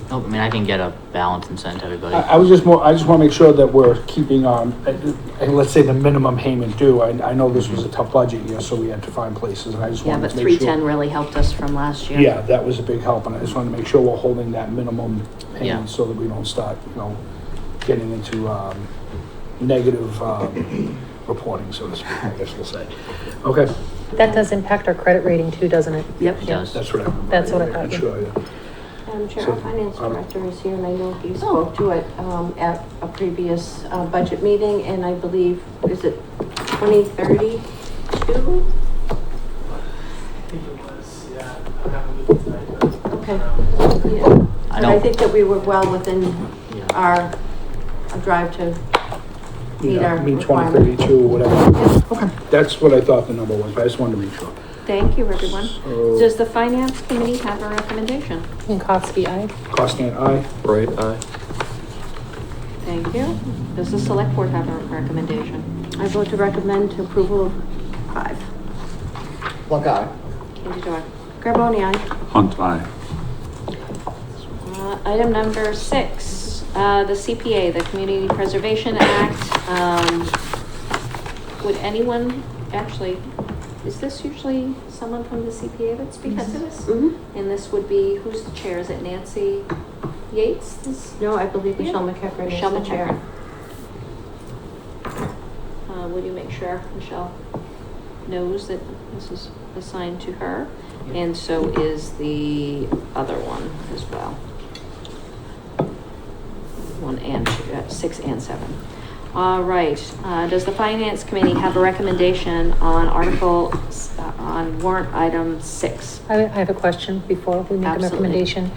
[SPEAKER 5] Nope, I mean, I can get a balance and send to everybody.
[SPEAKER 8] I just want to make sure that we're keeping let's say the minimum payment due. I know this was a tough budget year, so we had to find places, and I just
[SPEAKER 2] Yeah,
[SPEAKER 8] wanted
[SPEAKER 2] but
[SPEAKER 8] to make sure.
[SPEAKER 2] 310 really helped us from last year.
[SPEAKER 8] Yeah, that was a big help, and I just wanted to make sure we're holding that minimum
[SPEAKER 5] Yeah.
[SPEAKER 8] payment so that we don't start, getting into, negative, reporting, so to speak, I guess we'll say. Okay,
[SPEAKER 4] That does impact our credit rating too, doesn't it?
[SPEAKER 2] Yep.
[SPEAKER 5] It does.
[SPEAKER 8] that's what I.
[SPEAKER 4] That's what I thought, yeah.
[SPEAKER 8] Sure, yeah.
[SPEAKER 3] Madam Chair,
[SPEAKER 8] So,
[SPEAKER 3] our finance director is here, and I know he
[SPEAKER 2] Oh.
[SPEAKER 3] spoke to it at a previous budget meeting, and I believe, is it 2032? Okay. Yeah.
[SPEAKER 5] I
[SPEAKER 3] But I
[SPEAKER 5] don't-
[SPEAKER 3] think that we were well within
[SPEAKER 5] Yeah.
[SPEAKER 3] our drive to meet our
[SPEAKER 8] Meet
[SPEAKER 3] requirement.
[SPEAKER 8] 2032 or whatever. Okay, that's what I thought the number was, but I just wanted to make sure.
[SPEAKER 2] Thank you, everyone.
[SPEAKER 8] So-
[SPEAKER 2] Does the finance committee have a recommendation?
[SPEAKER 4] Minkowski, aye.
[SPEAKER 8] Costan, aye.
[SPEAKER 7] Right, aye.
[SPEAKER 2] Thank you. Does the select board have a recommendation?
[SPEAKER 3] I vote to recommend to approval of 5.
[SPEAKER 1] Plug eye.
[SPEAKER 2] Candido, I.
[SPEAKER 3] Carboni, aye.
[SPEAKER 6] Hunt, aye.
[SPEAKER 2] Item number 6, the CPA, the Community Preservation Act. Would anyone, actually, is this usually someone from the CPA that speaks to this?
[SPEAKER 3] Mhm.
[SPEAKER 2] And this would be, who's the chair? Is it Nancy Yates?
[SPEAKER 3] No, I believe Michelle McCaffrey is
[SPEAKER 2] Michelle
[SPEAKER 3] the chair.
[SPEAKER 2] Would you make sure Michelle knows that this is assigned to her? And so is the other one as well. 1 and 2, 6 and 7. All right, does the finance committee have a recommendation on on warrant item 6?
[SPEAKER 4] I have a question before we make a
[SPEAKER 2] Absolutely.
[SPEAKER 4] recommendation.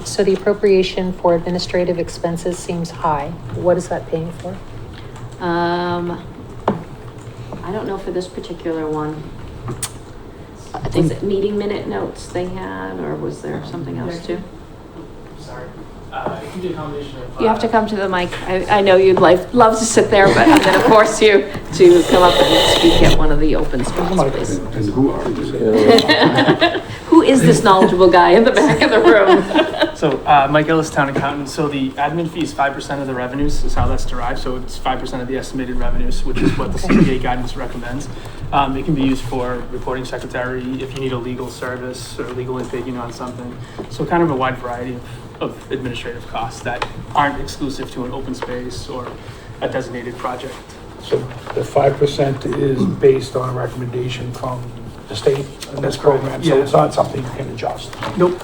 [SPEAKER 4] So the appropriation for administrative expenses seems high. What is that paying for?
[SPEAKER 2] I don't know for this particular one.
[SPEAKER 5] I
[SPEAKER 2] Was
[SPEAKER 5] think
[SPEAKER 2] it meeting minute notes they had, or was there something else too?
[SPEAKER 11] Sorry. It can be a combination of.
[SPEAKER 2] You have to come to the mic. I know you'd love to sit there, but I'm going to force you to come up and speak at one of the open spots, please.
[SPEAKER 6] And who are you?
[SPEAKER 2] Who is this knowledgeable guy in the back of the room?
[SPEAKER 11] So, Mike Ellis, town accountant. So the admin fee is 5% of the revenues is how that's derived. So it's 5% of the estimated revenues, which is what the CPA guidance recommends. It can be used for reporting secretary if you need a legal service or legal opinion on something. So kind of a wide variety of administrative costs that aren't exclusive to an open space or a designated project.
[SPEAKER 8] So the 5% is based on a recommendation from the state in this
[SPEAKER 11] That's correct.
[SPEAKER 8] program, so
[SPEAKER 11] Yeah.
[SPEAKER 8] it's not something you can adjust.
[SPEAKER 11] Nope,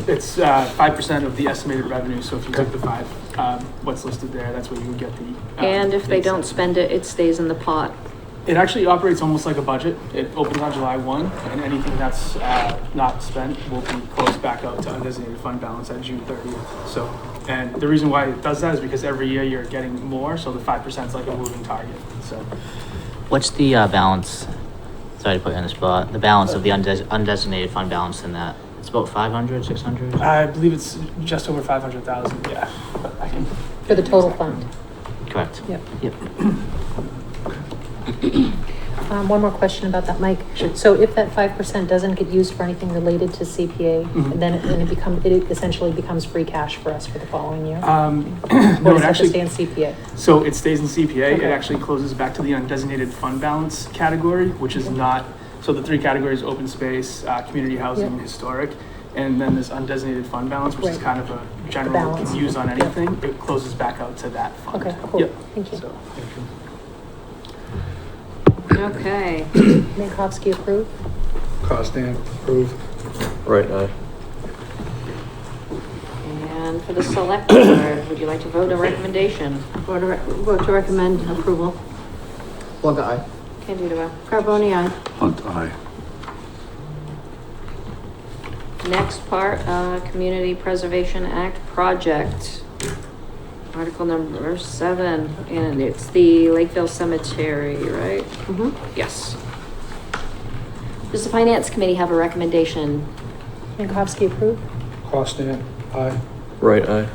[SPEAKER 11] it's 5% of the estimated revenue, so if you took the 5, what's listed there, that's what you would get the.
[SPEAKER 2] And if they
[SPEAKER 11] base
[SPEAKER 2] don't
[SPEAKER 11] salary.
[SPEAKER 2] spend it, it stays in the pot.
[SPEAKER 11] It actually operates almost like a budget. It opens on July 1, and anything that's not spent will be closed back out to undesignated fund balance at June 30th. So, and the reason why it does that is because every year you're getting more, so the 5% is like a moving target, so.
[SPEAKER 5] What's the balance? Sorry to put you on the spot. The balance of the undesignated fund balance in that? It's about 500, 600?
[SPEAKER 11] I believe it's just over 500,000, yeah. But I can.
[SPEAKER 4] For the total fund.
[SPEAKER 5] Correct.
[SPEAKER 4] Yep.
[SPEAKER 5] Yep.
[SPEAKER 4] One more question about that, Mike.
[SPEAKER 11] Sure.
[SPEAKER 4] So if that 5% doesn't get used for anything related to CPA,
[SPEAKER 11] Mhm.
[SPEAKER 4] then it essentially becomes free cash for us for the following year?
[SPEAKER 11] No,
[SPEAKER 4] Or
[SPEAKER 11] it
[SPEAKER 4] does it have to
[SPEAKER 11] actually.
[SPEAKER 4] stay in CPA?
[SPEAKER 11] So it stays in CPA, it
[SPEAKER 4] Okay.
[SPEAKER 11] actually closes back to the undesignated fund balance category, which is not, so the 3 categories, open space, community housing,
[SPEAKER 4] Yep.
[SPEAKER 11] and historic. And then this undesignated fund balance, which is
[SPEAKER 4] Right.
[SPEAKER 11] kind of a general
[SPEAKER 4] balance.
[SPEAKER 11] use on
[SPEAKER 4] Yep.
[SPEAKER 11] anything, it closes back out to that fund.
[SPEAKER 4] Okay, cool.
[SPEAKER 11] Yep.
[SPEAKER 4] Thank you.
[SPEAKER 11] So,
[SPEAKER 2] Okay.
[SPEAKER 4] Minkowski approve?
[SPEAKER 8] Costan, approve.
[SPEAKER 7] Right, aye.
[SPEAKER 2] And for the select board, would you like to vote a recommendation?
[SPEAKER 3] Vote to recommend approval.
[SPEAKER 1] Plug eye.
[SPEAKER 2] Candido,
[SPEAKER 3] Carboni, aye.
[SPEAKER 6] Hunt, aye.
[SPEAKER 2] next part, Community Preservation Act project. Article number 7, and it's the Lakeville Cemetery, right?
[SPEAKER 3] Mhm.
[SPEAKER 2] Yes. Does the Finance Committee have a recommendation?
[SPEAKER 4] Minkowski approve?
[SPEAKER 8] Costan, aye.
[SPEAKER 7] Right, aye.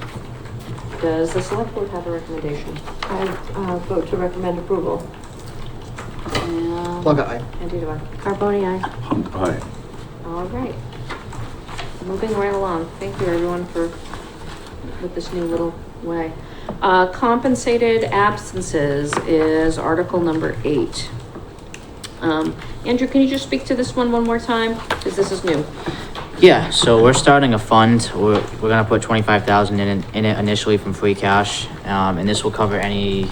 [SPEAKER 2] Does the Select Board have a recommendation?
[SPEAKER 3] I vote to recommend approval.
[SPEAKER 1] Plug eye.
[SPEAKER 2] Candido,
[SPEAKER 3] Carboni, aye.
[SPEAKER 6] Hunt, aye.
[SPEAKER 2] all right. Moving right along. Thank you, everyone, for, with this new little way. Compensated absences is article number 8. Andrew, can you just speak to this one more time? Because this is new.
[SPEAKER 5] Yeah, so we're starting a fund. We're gonna put 25,000 in it initially from free cash, and this will cover any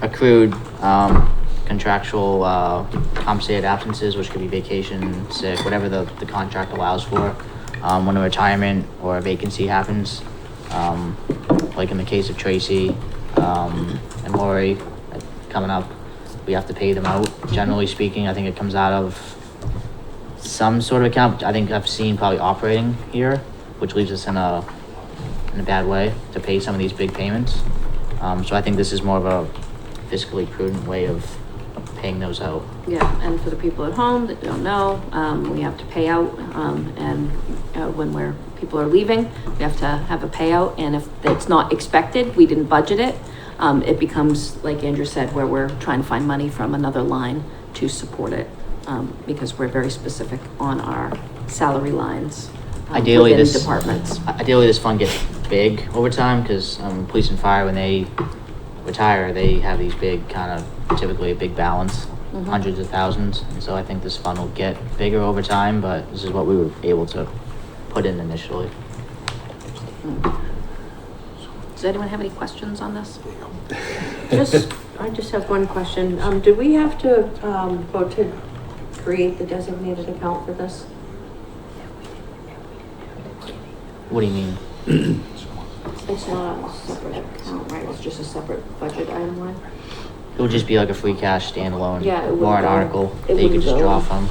[SPEAKER 5] accrued contractual compensated absences, which could be vacation, sick, whatever the contract allows for. When a retirement or a vacancy happens, like in the case of Tracy and Lori coming up, we have to pay them out. Generally speaking, I think it comes out of some sort of account. I think I've seen probably operating here, which leaves us in a bad way to pay some of these big payments. So I think this is more of a fiscally prudent way of paying those out.
[SPEAKER 2] Yeah, and for the people at home that don't know, we have to pay out, and when people are leaving, we have to have a payout, and if it's not expected, we didn't budget it, it becomes, like Andrew said, where we're trying to find money from another line to support it, because we're very specific on our salary lines.
[SPEAKER 5] Ideally,
[SPEAKER 2] within
[SPEAKER 5] this
[SPEAKER 2] departments.
[SPEAKER 5] Ideally, this fund gets big over time because police and fire, when they retire, they have these big typically a big balance,
[SPEAKER 2] Mhm.
[SPEAKER 5] hundreds of thousands. And so I think this fund will get bigger over time, but this is what we were able to put in initially.
[SPEAKER 2] Does anyone have any questions on this?
[SPEAKER 3] I just have one question. Do we have to, vote to create the designated account for this?
[SPEAKER 5] What do you mean?
[SPEAKER 2] It's not a separate account, right? It's just a separate budget item line?
[SPEAKER 5] It would just be like a free cash standalone
[SPEAKER 2] Yeah, it would
[SPEAKER 5] warrant
[SPEAKER 2] go-
[SPEAKER 5] article
[SPEAKER 2] it
[SPEAKER 5] that you could
[SPEAKER 2] wouldn't
[SPEAKER 5] just
[SPEAKER 2] go-
[SPEAKER 5] draw from.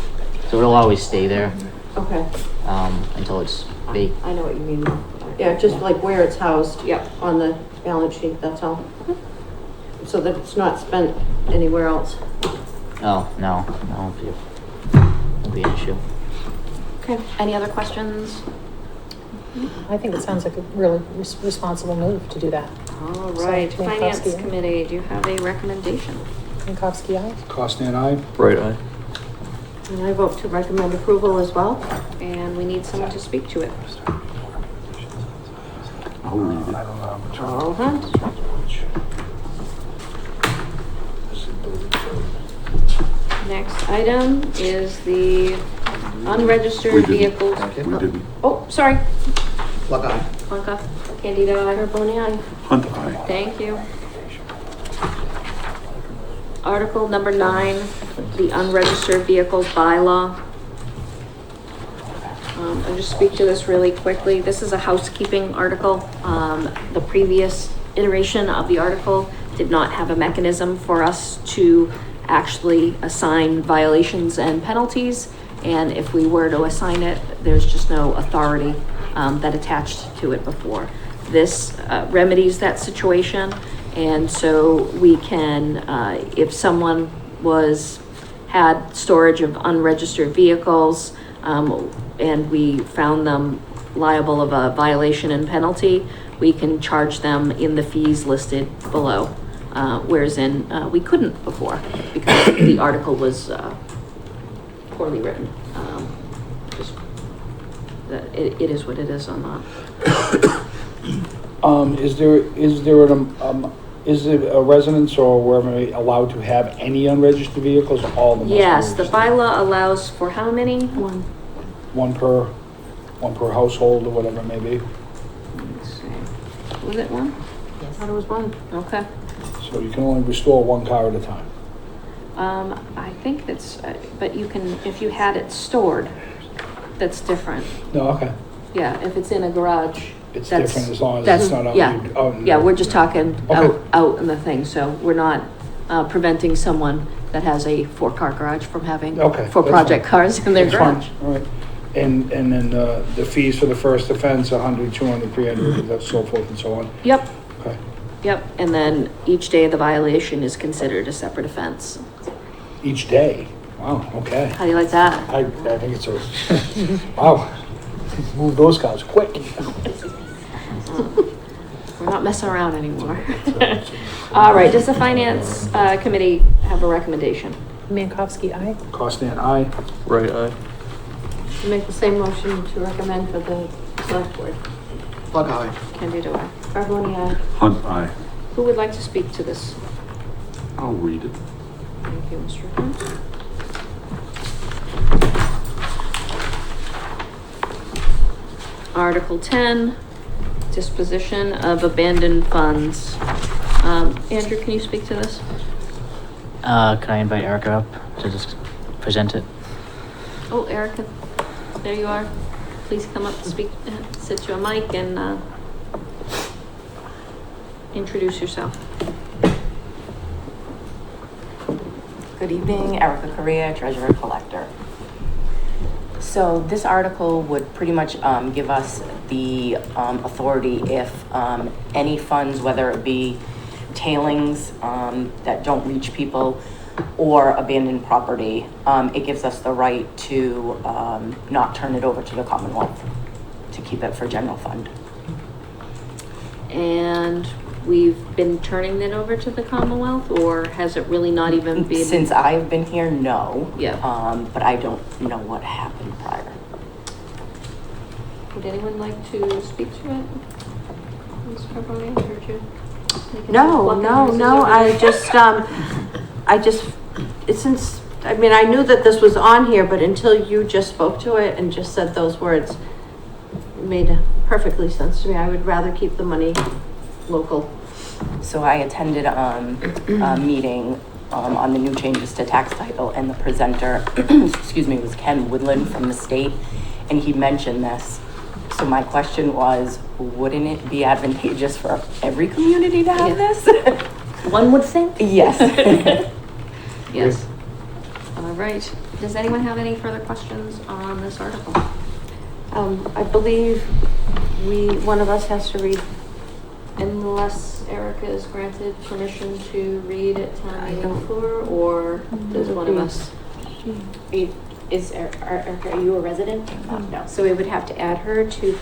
[SPEAKER 5] So it'll always stay there
[SPEAKER 3] Okay.
[SPEAKER 5] until it's big.
[SPEAKER 2] I know what you mean.
[SPEAKER 3] Yeah, just like where it's housed.
[SPEAKER 2] Yep.
[SPEAKER 3] On the balance sheet, that's all. So that it's not spent anywhere else.
[SPEAKER 5] Oh, no, won't be an issue.
[SPEAKER 2] Okay, any other questions?
[SPEAKER 4] I think it sounds like a really responsible move to do that.
[SPEAKER 2] All
[SPEAKER 4] So,
[SPEAKER 2] right,
[SPEAKER 4] Minkowski,
[SPEAKER 2] Finance
[SPEAKER 4] aye.
[SPEAKER 2] Committee, do you have a recommendation?
[SPEAKER 4] Minkowski, aye?
[SPEAKER 8] Costan, aye.
[SPEAKER 7] Right, aye.
[SPEAKER 3] And I vote to recommend approval as well.
[SPEAKER 2] And we need someone to speak to it.
[SPEAKER 6] I'll read it.
[SPEAKER 2] All Hunt. Next item is the unregistered
[SPEAKER 6] We didn't.
[SPEAKER 2] vehicles.
[SPEAKER 6] We didn't.
[SPEAKER 2] Oh, sorry.
[SPEAKER 1] Plug eye.
[SPEAKER 2] Plonka, Candido, I.
[SPEAKER 3] Carboni, aye.
[SPEAKER 6] Hunt eye.
[SPEAKER 2] Thank you. Article number 9, the unregistered vehicles bylaw. I'll just speak to this really quickly. This is a housekeeping article. The previous iteration of the article did not have a mechanism for us to actually assign violations and penalties. And if we were to assign it, there's just no authority that attached to it before. This remedies that situation. And so we can, if someone had storage of unregistered vehicles, and we found them liable of a violation and penalty, we can charge them in the fees listed below. Whereas we couldn't before because the article was poorly written. Just that it is what it is on that.
[SPEAKER 8] Is it a residence or wherever allowed to have any unregistered vehicles? All of them?
[SPEAKER 2] Yes, the bylaw allows for how many?
[SPEAKER 8] One per household or whatever it may be.
[SPEAKER 2] Let's see. Was it one?
[SPEAKER 3] I thought it was one.
[SPEAKER 2] Okay.
[SPEAKER 8] So you can only restore one car at a time.
[SPEAKER 2] I think that's, but you can, if you had it stored, that's different.
[SPEAKER 8] No, okay.
[SPEAKER 2] Yeah, if it's in a garage.
[SPEAKER 8] It's
[SPEAKER 2] that's-
[SPEAKER 8] different as long as
[SPEAKER 2] that's-
[SPEAKER 8] it's not out.
[SPEAKER 2] Yeah, yeah, we're just talking
[SPEAKER 8] Okay.
[SPEAKER 2] out in the thing, so we're not, preventing someone that has a 4-car garage from having
[SPEAKER 8] Okay,
[SPEAKER 2] 4
[SPEAKER 8] that's
[SPEAKER 2] project
[SPEAKER 8] fine.
[SPEAKER 2] cars in their
[SPEAKER 8] That's fine.
[SPEAKER 2] garage.
[SPEAKER 8] All right. And then the fees for the first offense, 100, 200, 300, that's so forth and so on.
[SPEAKER 2] Yep,
[SPEAKER 8] Okay.
[SPEAKER 2] yep, and then each day of the violation is considered a separate offense.
[SPEAKER 8] Each day. Wow, okay.
[SPEAKER 2] How do you like that?
[SPEAKER 8] I think it's a, wow. Move those cars quick.
[SPEAKER 2] We're not messing around anymore. All right, does the finance, committee have a recommendation?
[SPEAKER 4] Mankowski, aye.
[SPEAKER 8] Costin, aye.
[SPEAKER 7] Right, aye.
[SPEAKER 3] To make the same motion to recommend for the select board.
[SPEAKER 1] Plug eye.
[SPEAKER 2] Candido, aye.
[SPEAKER 3] Carboni, aye.
[SPEAKER 6] Hunt eye.
[SPEAKER 2] Who would like to speak to this?
[SPEAKER 6] I'll read it.
[SPEAKER 2] Thank you, Mr. Hunt. Article 10, disposition of abandoned funds. Andrew, can you speak to this?
[SPEAKER 5] Can I invite Erica up to just present it?
[SPEAKER 2] Oh, Erica, there you are. Please come up and speak, sit to a mic and, introduce yourself.
[SPEAKER 12] Good evening, Erica Correa, Treasurer Collector. So this article would pretty much give us the authority if any funds, whether it be tailings that don't reach people or abandoned property, it gives us the right to not turn it over to the Commonwealth, to keep it for general fund.
[SPEAKER 2] And we've been turning it over to the Commonwealth, or has it really not even been?
[SPEAKER 12] Since I've been here, no.
[SPEAKER 2] Yeah.
[SPEAKER 12] But I don't know what happened prior.
[SPEAKER 2] Would anyone like to speak to it? Ms. Carboni, heard you.
[SPEAKER 3] No, I mean, I knew that this was on here, but until you just spoke to it and just said those words, it made perfectly sense to me. I would rather keep the money local.
[SPEAKER 12] So I attended a meeting on the new changes to tax title, and the presenter, excuse me, was Ken Woodland from the state, and he mentioned this. So my question was, wouldn't it be advantageous for every community to have this?
[SPEAKER 2] One would think?
[SPEAKER 12] Yes.
[SPEAKER 2] Yes. All right. Does anyone have any further questions on this article?
[SPEAKER 3] I believe one of us has to read.
[SPEAKER 2] Unless Erica is granted permission to read at town meeting floor, or does one of us?
[SPEAKER 13] Erica, are you a resident?
[SPEAKER 12] No.
[SPEAKER 13] So we would have to add her to,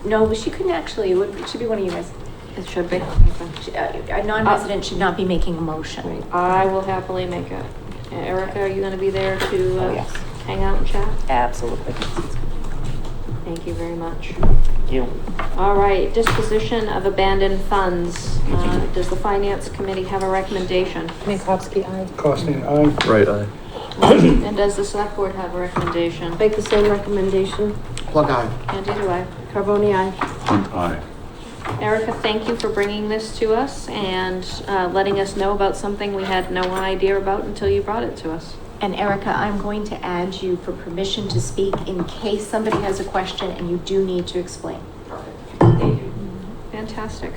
[SPEAKER 13] no, but she couldn't actually, it should be one of you guys.
[SPEAKER 2] It should be.
[SPEAKER 13] A non-resident should not be making a motion.
[SPEAKER 2] I will happily make it. Erica, are you going to be there to
[SPEAKER 12] Yes.
[SPEAKER 2] hang out and chat?
[SPEAKER 12] Absolutely.
[SPEAKER 2] Thank you very much.
[SPEAKER 12] Thank you.
[SPEAKER 2] All right, disposition of abandoned funds. Does the finance committee have a recommendation?
[SPEAKER 4] Mankowski, aye.
[SPEAKER 8] Costin, aye.
[SPEAKER 7] Right, aye.
[SPEAKER 2] And does the select board have a recommendation?
[SPEAKER 3] Make the same recommendation.
[SPEAKER 1] Plug eye.
[SPEAKER 2] Candy, do I?
[SPEAKER 3] Carboni, aye.
[SPEAKER 6] Hunt, aye.
[SPEAKER 2] Erica, thank you for bringing this to us and letting us know about something we had no idea about until you brought it to us.
[SPEAKER 13] And Erica, I'm going to add you for permission to speak in case somebody has a question and you do need to explain.
[SPEAKER 2] Thank you. Fantastic.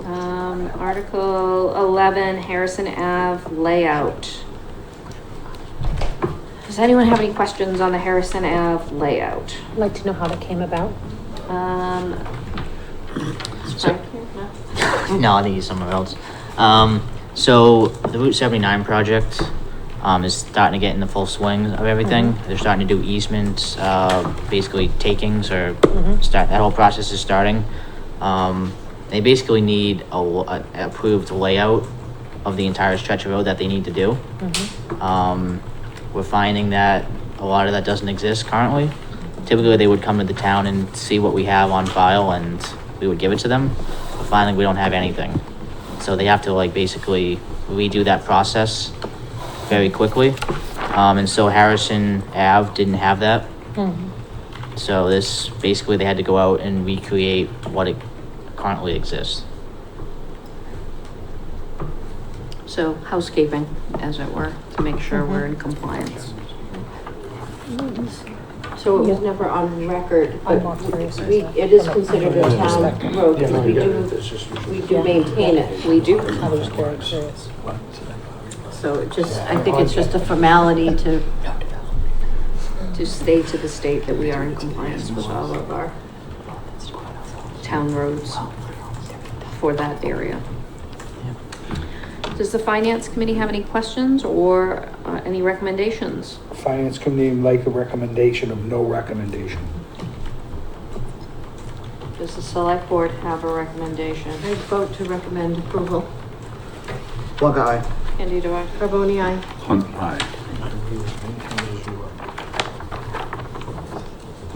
[SPEAKER 2] Article 11, Harrison Ave layout. Does anyone have any questions on the Harrison Ave layout?
[SPEAKER 4] I'd like to know how that came about.
[SPEAKER 5] So- No, I think he's somewhere else. So the Route 79 project, is starting to get in the full swing of everything. They're starting to do easements, basically takings or that whole process is starting. They basically need a approved layout of the entire stretch of road that they need to do. We're finding that a lot of that doesn't exist currently. Typically, they would come to the town and see what we have on file and we would give it to them. But finally, we don't have anything. So they have to like basically redo that process very quickly. And so Harrison Ave didn't have that. So this, basically they had to go out and recreate what it currently exists.
[SPEAKER 2] So housekeeping, as it were, to make sure we're in compliance.
[SPEAKER 3] So it was never on record, but
[SPEAKER 4] I'm not curious.
[SPEAKER 3] it is considered a town road,
[SPEAKER 8] Yeah, no,
[SPEAKER 3] because
[SPEAKER 8] you got it. It's just-
[SPEAKER 3] we do maintain it.
[SPEAKER 2] We do.
[SPEAKER 4] I was very curious.
[SPEAKER 3] So it just, I think it's just a formality to,
[SPEAKER 2] State to the state that we are in compliance with all of our town roads for that area. Does the finance committee have any questions or any recommendations?
[SPEAKER 8] Finance committee would like a recommendation of no recommendation.
[SPEAKER 2] Does the select board have a recommendation?
[SPEAKER 3] I vote to recommend approval.
[SPEAKER 1] Plug eye.
[SPEAKER 2] Andy, do I?
[SPEAKER 3] Carboni, aye.
[SPEAKER 6] Hunt, aye.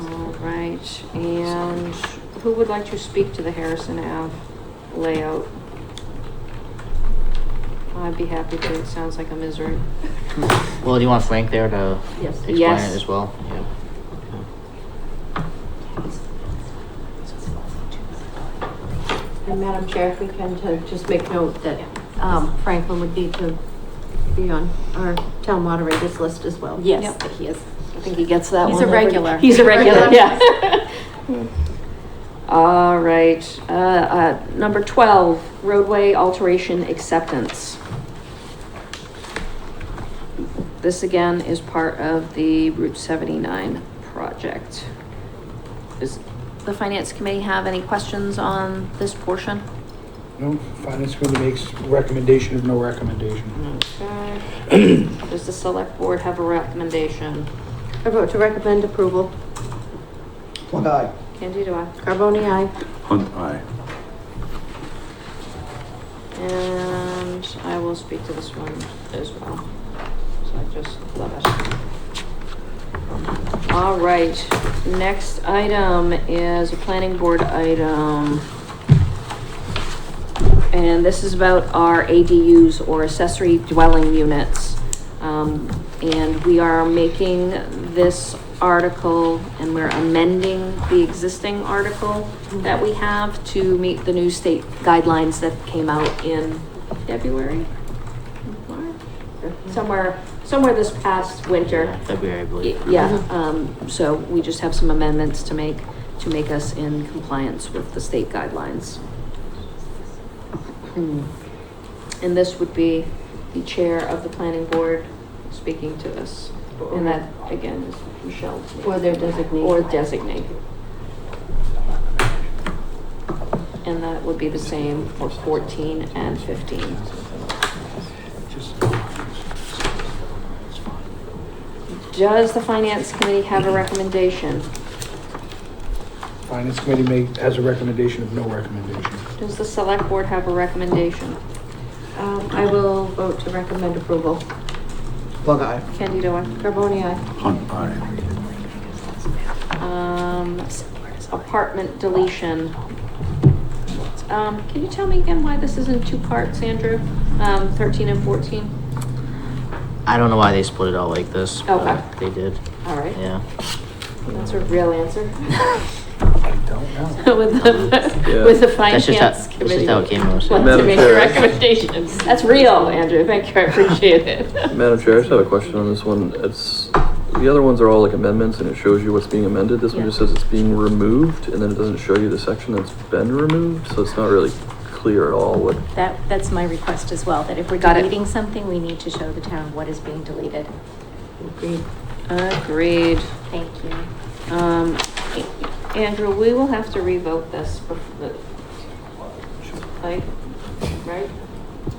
[SPEAKER 2] All right, and who would like to speak to the Harrison Ave layout? I'd be happy to. It sounds like a misery.
[SPEAKER 5] Well, do you want Frank there to
[SPEAKER 3] Yes.
[SPEAKER 5] explain
[SPEAKER 2] Yes.
[SPEAKER 5] it as well? Yeah.
[SPEAKER 3] And Madam Chair, if we can to just make note that Franklin would need to be on our town moderator's list as well.
[SPEAKER 13] Yes,
[SPEAKER 2] Yep.
[SPEAKER 13] he is.
[SPEAKER 2] I think he gets that
[SPEAKER 13] He's
[SPEAKER 2] one.
[SPEAKER 13] a regular.
[SPEAKER 2] He's a regular, yeah. All right, number 12, roadway alteration acceptance. This again is part of the Route 79 project. Does the finance committee have any questions on this portion?
[SPEAKER 8] No, finance committee makes recommendation of no recommendation.
[SPEAKER 2] Okay. Does the select board have a recommendation?
[SPEAKER 3] I vote to recommend approval.
[SPEAKER 1] Plug eye.
[SPEAKER 2] Candy, do I?
[SPEAKER 3] Carboni, aye.
[SPEAKER 6] Hunt, aye.
[SPEAKER 2] And I will speak to this one as well. So I just love it. All right, next item is a planning board item. And this is about our ADUs or accessory dwelling units. And we are making this article and we're amending the existing article that we have to meet the new state guidelines that came out in February? Somewhere this past winter.
[SPEAKER 5] February, I believe.
[SPEAKER 2] Yeah, so we just have some amendments to make us in compliance with the state guidelines. And this would be the chair of the planning board speaking to us. And that, again, is Michelle.
[SPEAKER 3] Or their designee.
[SPEAKER 2] Or designate. And that would be the same for 14 and 15. Does the finance committee have a recommendation?
[SPEAKER 8] Finance committee has a recommendation of no recommendation.
[SPEAKER 2] Does the select board have a recommendation?
[SPEAKER 3] I will vote to recommend approval.
[SPEAKER 1] Plug eye.
[SPEAKER 2] Candy, do I?
[SPEAKER 3] Carboni, aye.
[SPEAKER 6] Hunt, aye.
[SPEAKER 2] Apartment deletion. Can you tell me again why this is in two parts, Andrew? 13 and 14?
[SPEAKER 5] I don't know why they split it out like this. but
[SPEAKER 2] Okay.
[SPEAKER 5] They did,
[SPEAKER 2] All right.
[SPEAKER 5] yeah.
[SPEAKER 2] That's a real answer.
[SPEAKER 8] I don't know.
[SPEAKER 2] With the,
[SPEAKER 7] Yeah.
[SPEAKER 2] with the
[SPEAKER 5] That's just
[SPEAKER 2] finance
[SPEAKER 5] how,
[SPEAKER 2] committee.
[SPEAKER 5] that's just how it came to us.
[SPEAKER 2] Want to
[SPEAKER 7] Madam
[SPEAKER 2] make a
[SPEAKER 7] Chair.
[SPEAKER 2] recommendation. That's real, Andrew. Thank you. I appreciate it.
[SPEAKER 7] Madam Chair, I just have a question on this one. The other ones are all like amendments and it shows you what's being amended. This one just says it's being removed and then it doesn't show you the section that's been removed, so it's not really clear at all what.
[SPEAKER 13] That's my request as well, that if we're
[SPEAKER 2] Got it.
[SPEAKER 13] deleting something, we need to show the town what is being deleted.
[SPEAKER 2] Agreed.
[SPEAKER 13] Thank you.
[SPEAKER 2] Andrew, we will have to revote this, like, right?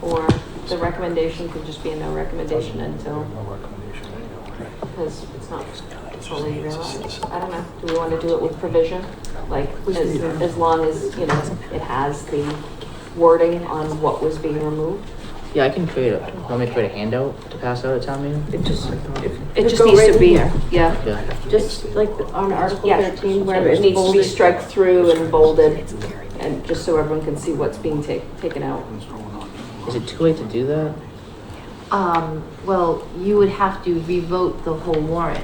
[SPEAKER 2] Or the recommendation could just be a no recommendation until, because it's not fully realized. I don't know. Do we want to do it with provision? Like, as long as, you know, it has the wording on what was being removed?
[SPEAKER 5] Yeah, I can want me to create a handout to pass out at town meeting?
[SPEAKER 2] It just
[SPEAKER 3] go
[SPEAKER 2] needs
[SPEAKER 3] right
[SPEAKER 2] to
[SPEAKER 3] in
[SPEAKER 2] be,
[SPEAKER 3] here.
[SPEAKER 2] yeah.
[SPEAKER 5] Yeah.
[SPEAKER 3] Just like on Article
[SPEAKER 2] Yeah.
[SPEAKER 3] 13 where
[SPEAKER 2] It
[SPEAKER 3] it's
[SPEAKER 2] needs to be
[SPEAKER 3] bolded.
[SPEAKER 2] striked through and bolded, and just so everyone can see what's being taken out.
[SPEAKER 5] Is it too late to do that?
[SPEAKER 9] Well, you would have to revote the whole warrant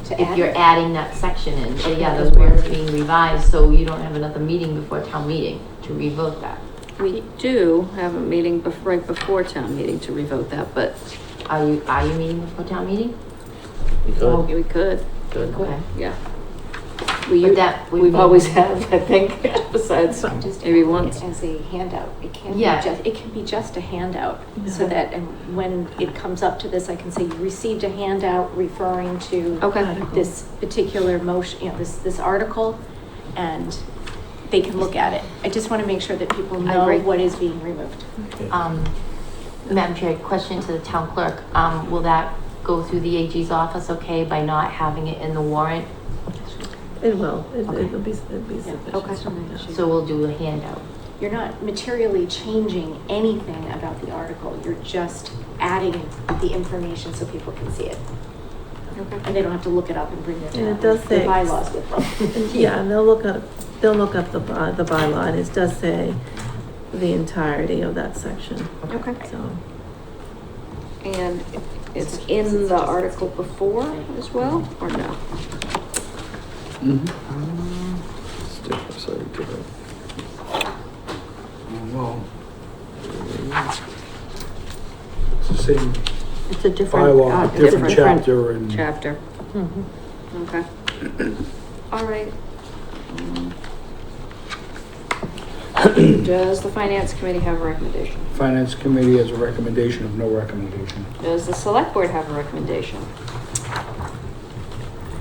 [SPEAKER 13] To
[SPEAKER 9] if
[SPEAKER 13] add
[SPEAKER 9] you're
[SPEAKER 13] it?
[SPEAKER 9] adding that section in. So yeah, the warrant's being revised, so you don't have another meeting before town meeting to revote that.
[SPEAKER 2] We do have a meeting right before town meeting to revote that, but
[SPEAKER 9] Are you meeting before town meeting?
[SPEAKER 5] We
[SPEAKER 2] well,
[SPEAKER 5] could.
[SPEAKER 2] we could,
[SPEAKER 5] Good.
[SPEAKER 9] Okay.
[SPEAKER 2] yeah.
[SPEAKER 9] We've
[SPEAKER 2] Always have, I think, besides
[SPEAKER 13] Just
[SPEAKER 2] maybe
[SPEAKER 13] add it
[SPEAKER 2] once.
[SPEAKER 13] as a handout. It can be
[SPEAKER 9] Yeah.
[SPEAKER 13] just, it can be just a handout, so that, and when it comes up to this, I can say you received a handout referring to
[SPEAKER 2] Okay.
[SPEAKER 13] this particular motion, you know, this article, and they can look at it. I just want to make sure that people know
[SPEAKER 2] agree.
[SPEAKER 13] what is being removed.
[SPEAKER 9] Madam Chair, question to the town clerk. Will that go through the AG's office okay by not having it in the warrant?
[SPEAKER 10] It will,
[SPEAKER 9] Okay.
[SPEAKER 10] it'll be sufficient.
[SPEAKER 2] Okay.
[SPEAKER 9] So we'll do a handout.
[SPEAKER 13] You're not materially changing anything about the article. You're just adding the information so people can see it.
[SPEAKER 2] Okay.
[SPEAKER 13] And they don't have to look it up and bring
[SPEAKER 10] And
[SPEAKER 13] their
[SPEAKER 10] it does say-
[SPEAKER 13] bylaws with them.
[SPEAKER 10] Yeah, and they'll look up the bylaw, and it does say the entirety of that section,
[SPEAKER 2] Okay.
[SPEAKER 10] so.
[SPEAKER 2] And it's in the article before as well, or no?
[SPEAKER 7] It's different, sorry, different.
[SPEAKER 8] Well, it's the same
[SPEAKER 3] It's a different.
[SPEAKER 8] bylaw, different chapter and.
[SPEAKER 2] Chapter. Okay. All right. Does the finance committee have a recommendation?
[SPEAKER 8] Finance committee has a recommendation of no recommendation.
[SPEAKER 2] Does the select board have a recommendation?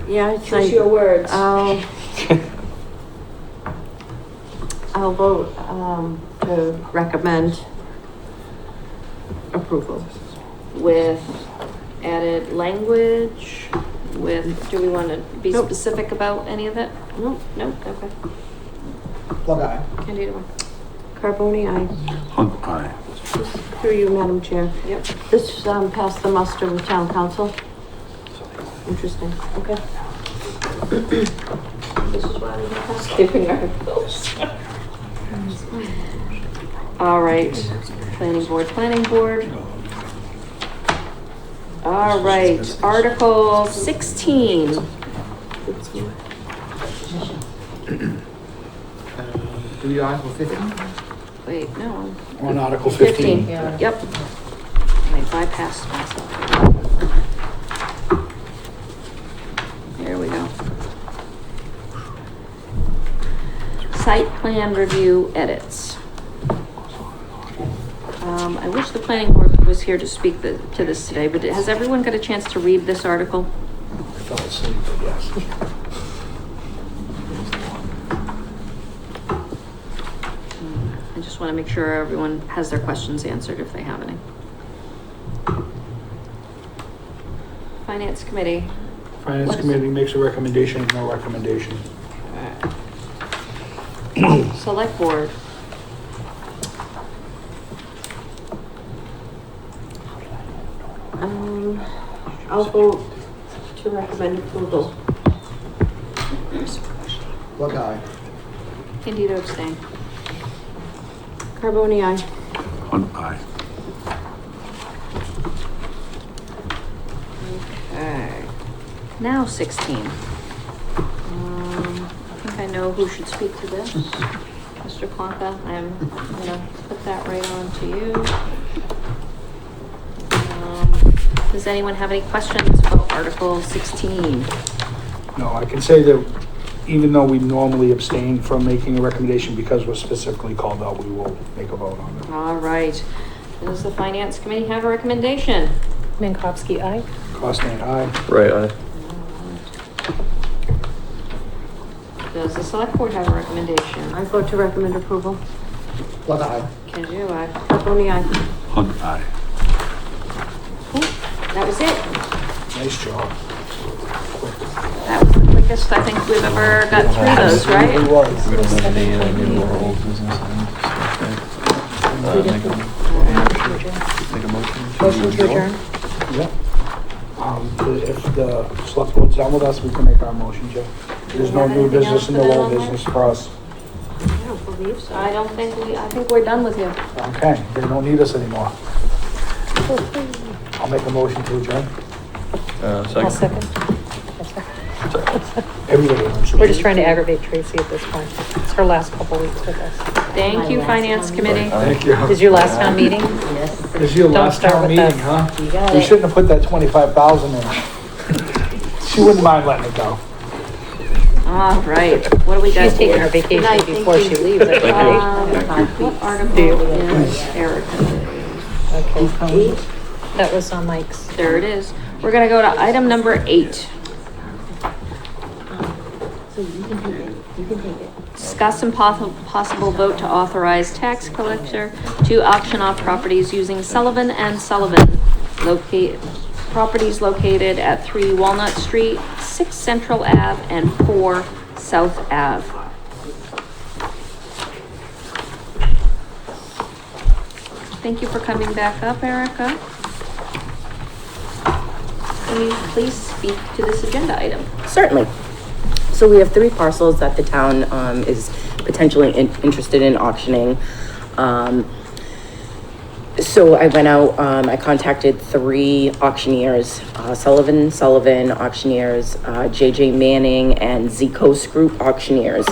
[SPEAKER 3] Yeah, it's
[SPEAKER 2] Choose
[SPEAKER 3] like,
[SPEAKER 2] your words.
[SPEAKER 3] I'll vote, to recommend approval.
[SPEAKER 2] With added language, do we want to be
[SPEAKER 3] Nope.
[SPEAKER 2] specific about any of it?
[SPEAKER 3] Nope.
[SPEAKER 2] Nope, okay.
[SPEAKER 1] Plug eye.
[SPEAKER 2] Candida,
[SPEAKER 3] Carboni, aye.
[SPEAKER 6] Hunt eye.
[SPEAKER 3] Through you, Madam Chair.
[SPEAKER 2] yep.
[SPEAKER 3] This, passed the muster with town council. Interesting, okay.
[SPEAKER 2] This is why we have housekeeping articles. All right, planning board. All right, Article 16.
[SPEAKER 1] Do we do Article 15?
[SPEAKER 2] Wait, no.
[SPEAKER 8] On Article 15.
[SPEAKER 2] Yep. I bypassed myself. There we go. Site plan review edits. I wish the planning board was here to speak to this today, but has everyone got a chance to read this article?
[SPEAKER 8] I fell asleep, but yes.
[SPEAKER 2] I just want to make sure everyone has their questions answered if they have any. Finance committee.
[SPEAKER 8] Finance committee makes a recommendation of no recommendation.
[SPEAKER 2] Select board.
[SPEAKER 3] I'll vote to recommend approval.
[SPEAKER 1] Plug eye.
[SPEAKER 2] Candida abstain.
[SPEAKER 3] Carboni, aye.
[SPEAKER 6] Hunt eye.
[SPEAKER 2] Okay. Now 16. I know who should speak to this. Mr. Plonka, I'm gonna put that right on to you. Does anyone have any questions about Article 16?
[SPEAKER 8] No, I can say that even though we normally abstain from making a recommendation because we're specifically called out, we will make a vote on it.
[SPEAKER 2] All right. Does the Finance Committee have a recommendation?
[SPEAKER 4] Minkowski, aye.
[SPEAKER 8] Costain, aye.
[SPEAKER 7] Right, aye.
[SPEAKER 2] Does the Select Board have a recommendation?
[SPEAKER 3] I vote to recommend approval.
[SPEAKER 1] Plug eye.
[SPEAKER 2] Kenju, aye.
[SPEAKER 3] Carboni, aye.
[SPEAKER 6] Hunt, aye.
[SPEAKER 2] That was it.
[SPEAKER 8] Nice job.
[SPEAKER 2] That was the quickest I think we've ever got through those, right?
[SPEAKER 8] It was.
[SPEAKER 7] We don't have any new or old business items. Make a motion.
[SPEAKER 4] Motion to adjourn.
[SPEAKER 8] Yeah. If the select board's done with us, we can make our motion, Joe. There's no new business and no old business for us.
[SPEAKER 3] I don't believe so.
[SPEAKER 2] I think we're done with you.
[SPEAKER 8] Okay, they don't need us anymore. I'll make a motion to adjourn.
[SPEAKER 4] I'll
[SPEAKER 7] Second.
[SPEAKER 4] second.
[SPEAKER 8] Everybody wants to.
[SPEAKER 4] We're just trying to aggravate Tracy at this point. It's her last couple weeks with us.
[SPEAKER 2] Thank you, Finance Committee.
[SPEAKER 8] Thank you.
[SPEAKER 4] Is your last town meeting?
[SPEAKER 9] Yes,
[SPEAKER 8] This is your
[SPEAKER 4] Don't
[SPEAKER 8] last
[SPEAKER 4] start
[SPEAKER 8] town
[SPEAKER 4] with
[SPEAKER 8] meeting,
[SPEAKER 4] that.
[SPEAKER 8] huh?
[SPEAKER 9] you got
[SPEAKER 8] We
[SPEAKER 9] it.
[SPEAKER 8] shouldn't have put that 25,000 in. She wouldn't mind letting it go.
[SPEAKER 2] All right, what do we got
[SPEAKER 4] She's taking
[SPEAKER 2] here?
[SPEAKER 4] her vacation before she leaves, I think.
[SPEAKER 2] What article is Erica?
[SPEAKER 4] Okay. That was on Mike's.
[SPEAKER 2] There it is. We're gonna go to item number 8.
[SPEAKER 9] So you can take it. You can take it.
[SPEAKER 2] Discuss and possible vote to authorize tax collector to auction off properties using Sullivan and Sullivan. Properties located at 3 Walnut Street, 6 Central Ave, and 4 South Ave. Thank you for coming back up, Erica. Can you please speak to this agenda item?
[SPEAKER 12] Certainly. So we have 3 parcels that the town is potentially interested in auctioning. So I went out, I contacted 3 auctioneers, Sullivan auctioneers, JJ Manning, and Z-Coast Group auctioneers.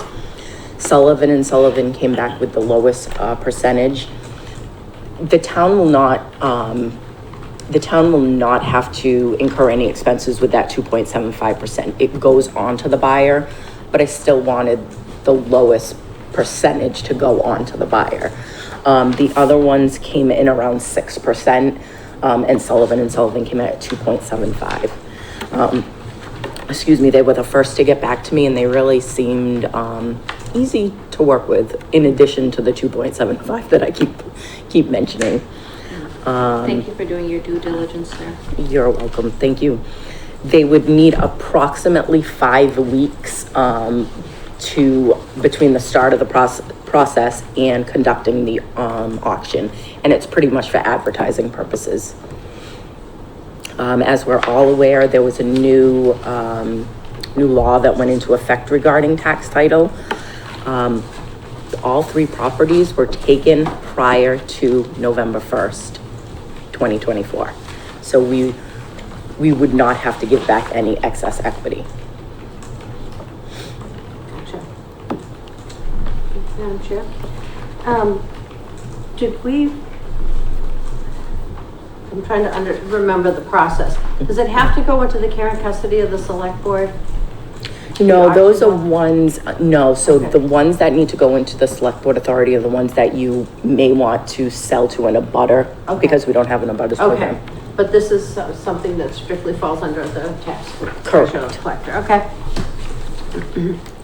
[SPEAKER 12] Sullivan and Sullivan came back with the lowest percentage. The town will not have to incur any expenses with that 2.75%. It goes on to the buyer, but I still wanted the lowest percentage to go on to the buyer. The other ones came in around 6%, and Sullivan came in at 2.75. Excuse me, they were the first to get back to me, and they really seemed easy to work with, in addition to the 2.75 that I keep mentioning.
[SPEAKER 2] Thank you for doing your due diligence there.
[SPEAKER 12] You're welcome. Thank you. They would need approximately 5 weeks between the start of the process and conducting the auction, and it's pretty much for advertising purposes. As we're all aware, there was a new law that went into effect regarding tax title. All 3 properties were taken prior to November 1st, 2024. So we would not have to give back any excess equity.
[SPEAKER 3] Gotcha. Madam Chair, did we, I'm trying to remember the process. Does it have to go into the care and custody of the select board?
[SPEAKER 12] No, those are ones, no, so
[SPEAKER 3] Okay.
[SPEAKER 12] the ones that need to go into the select board authority are the ones that you may want to sell to an abutter,
[SPEAKER 3] Okay.
[SPEAKER 12] because we don't have an abutters program.
[SPEAKER 3] Okay, but this is something that strictly falls under the tax
[SPEAKER 12] Correct.
[SPEAKER 3] collector, okay?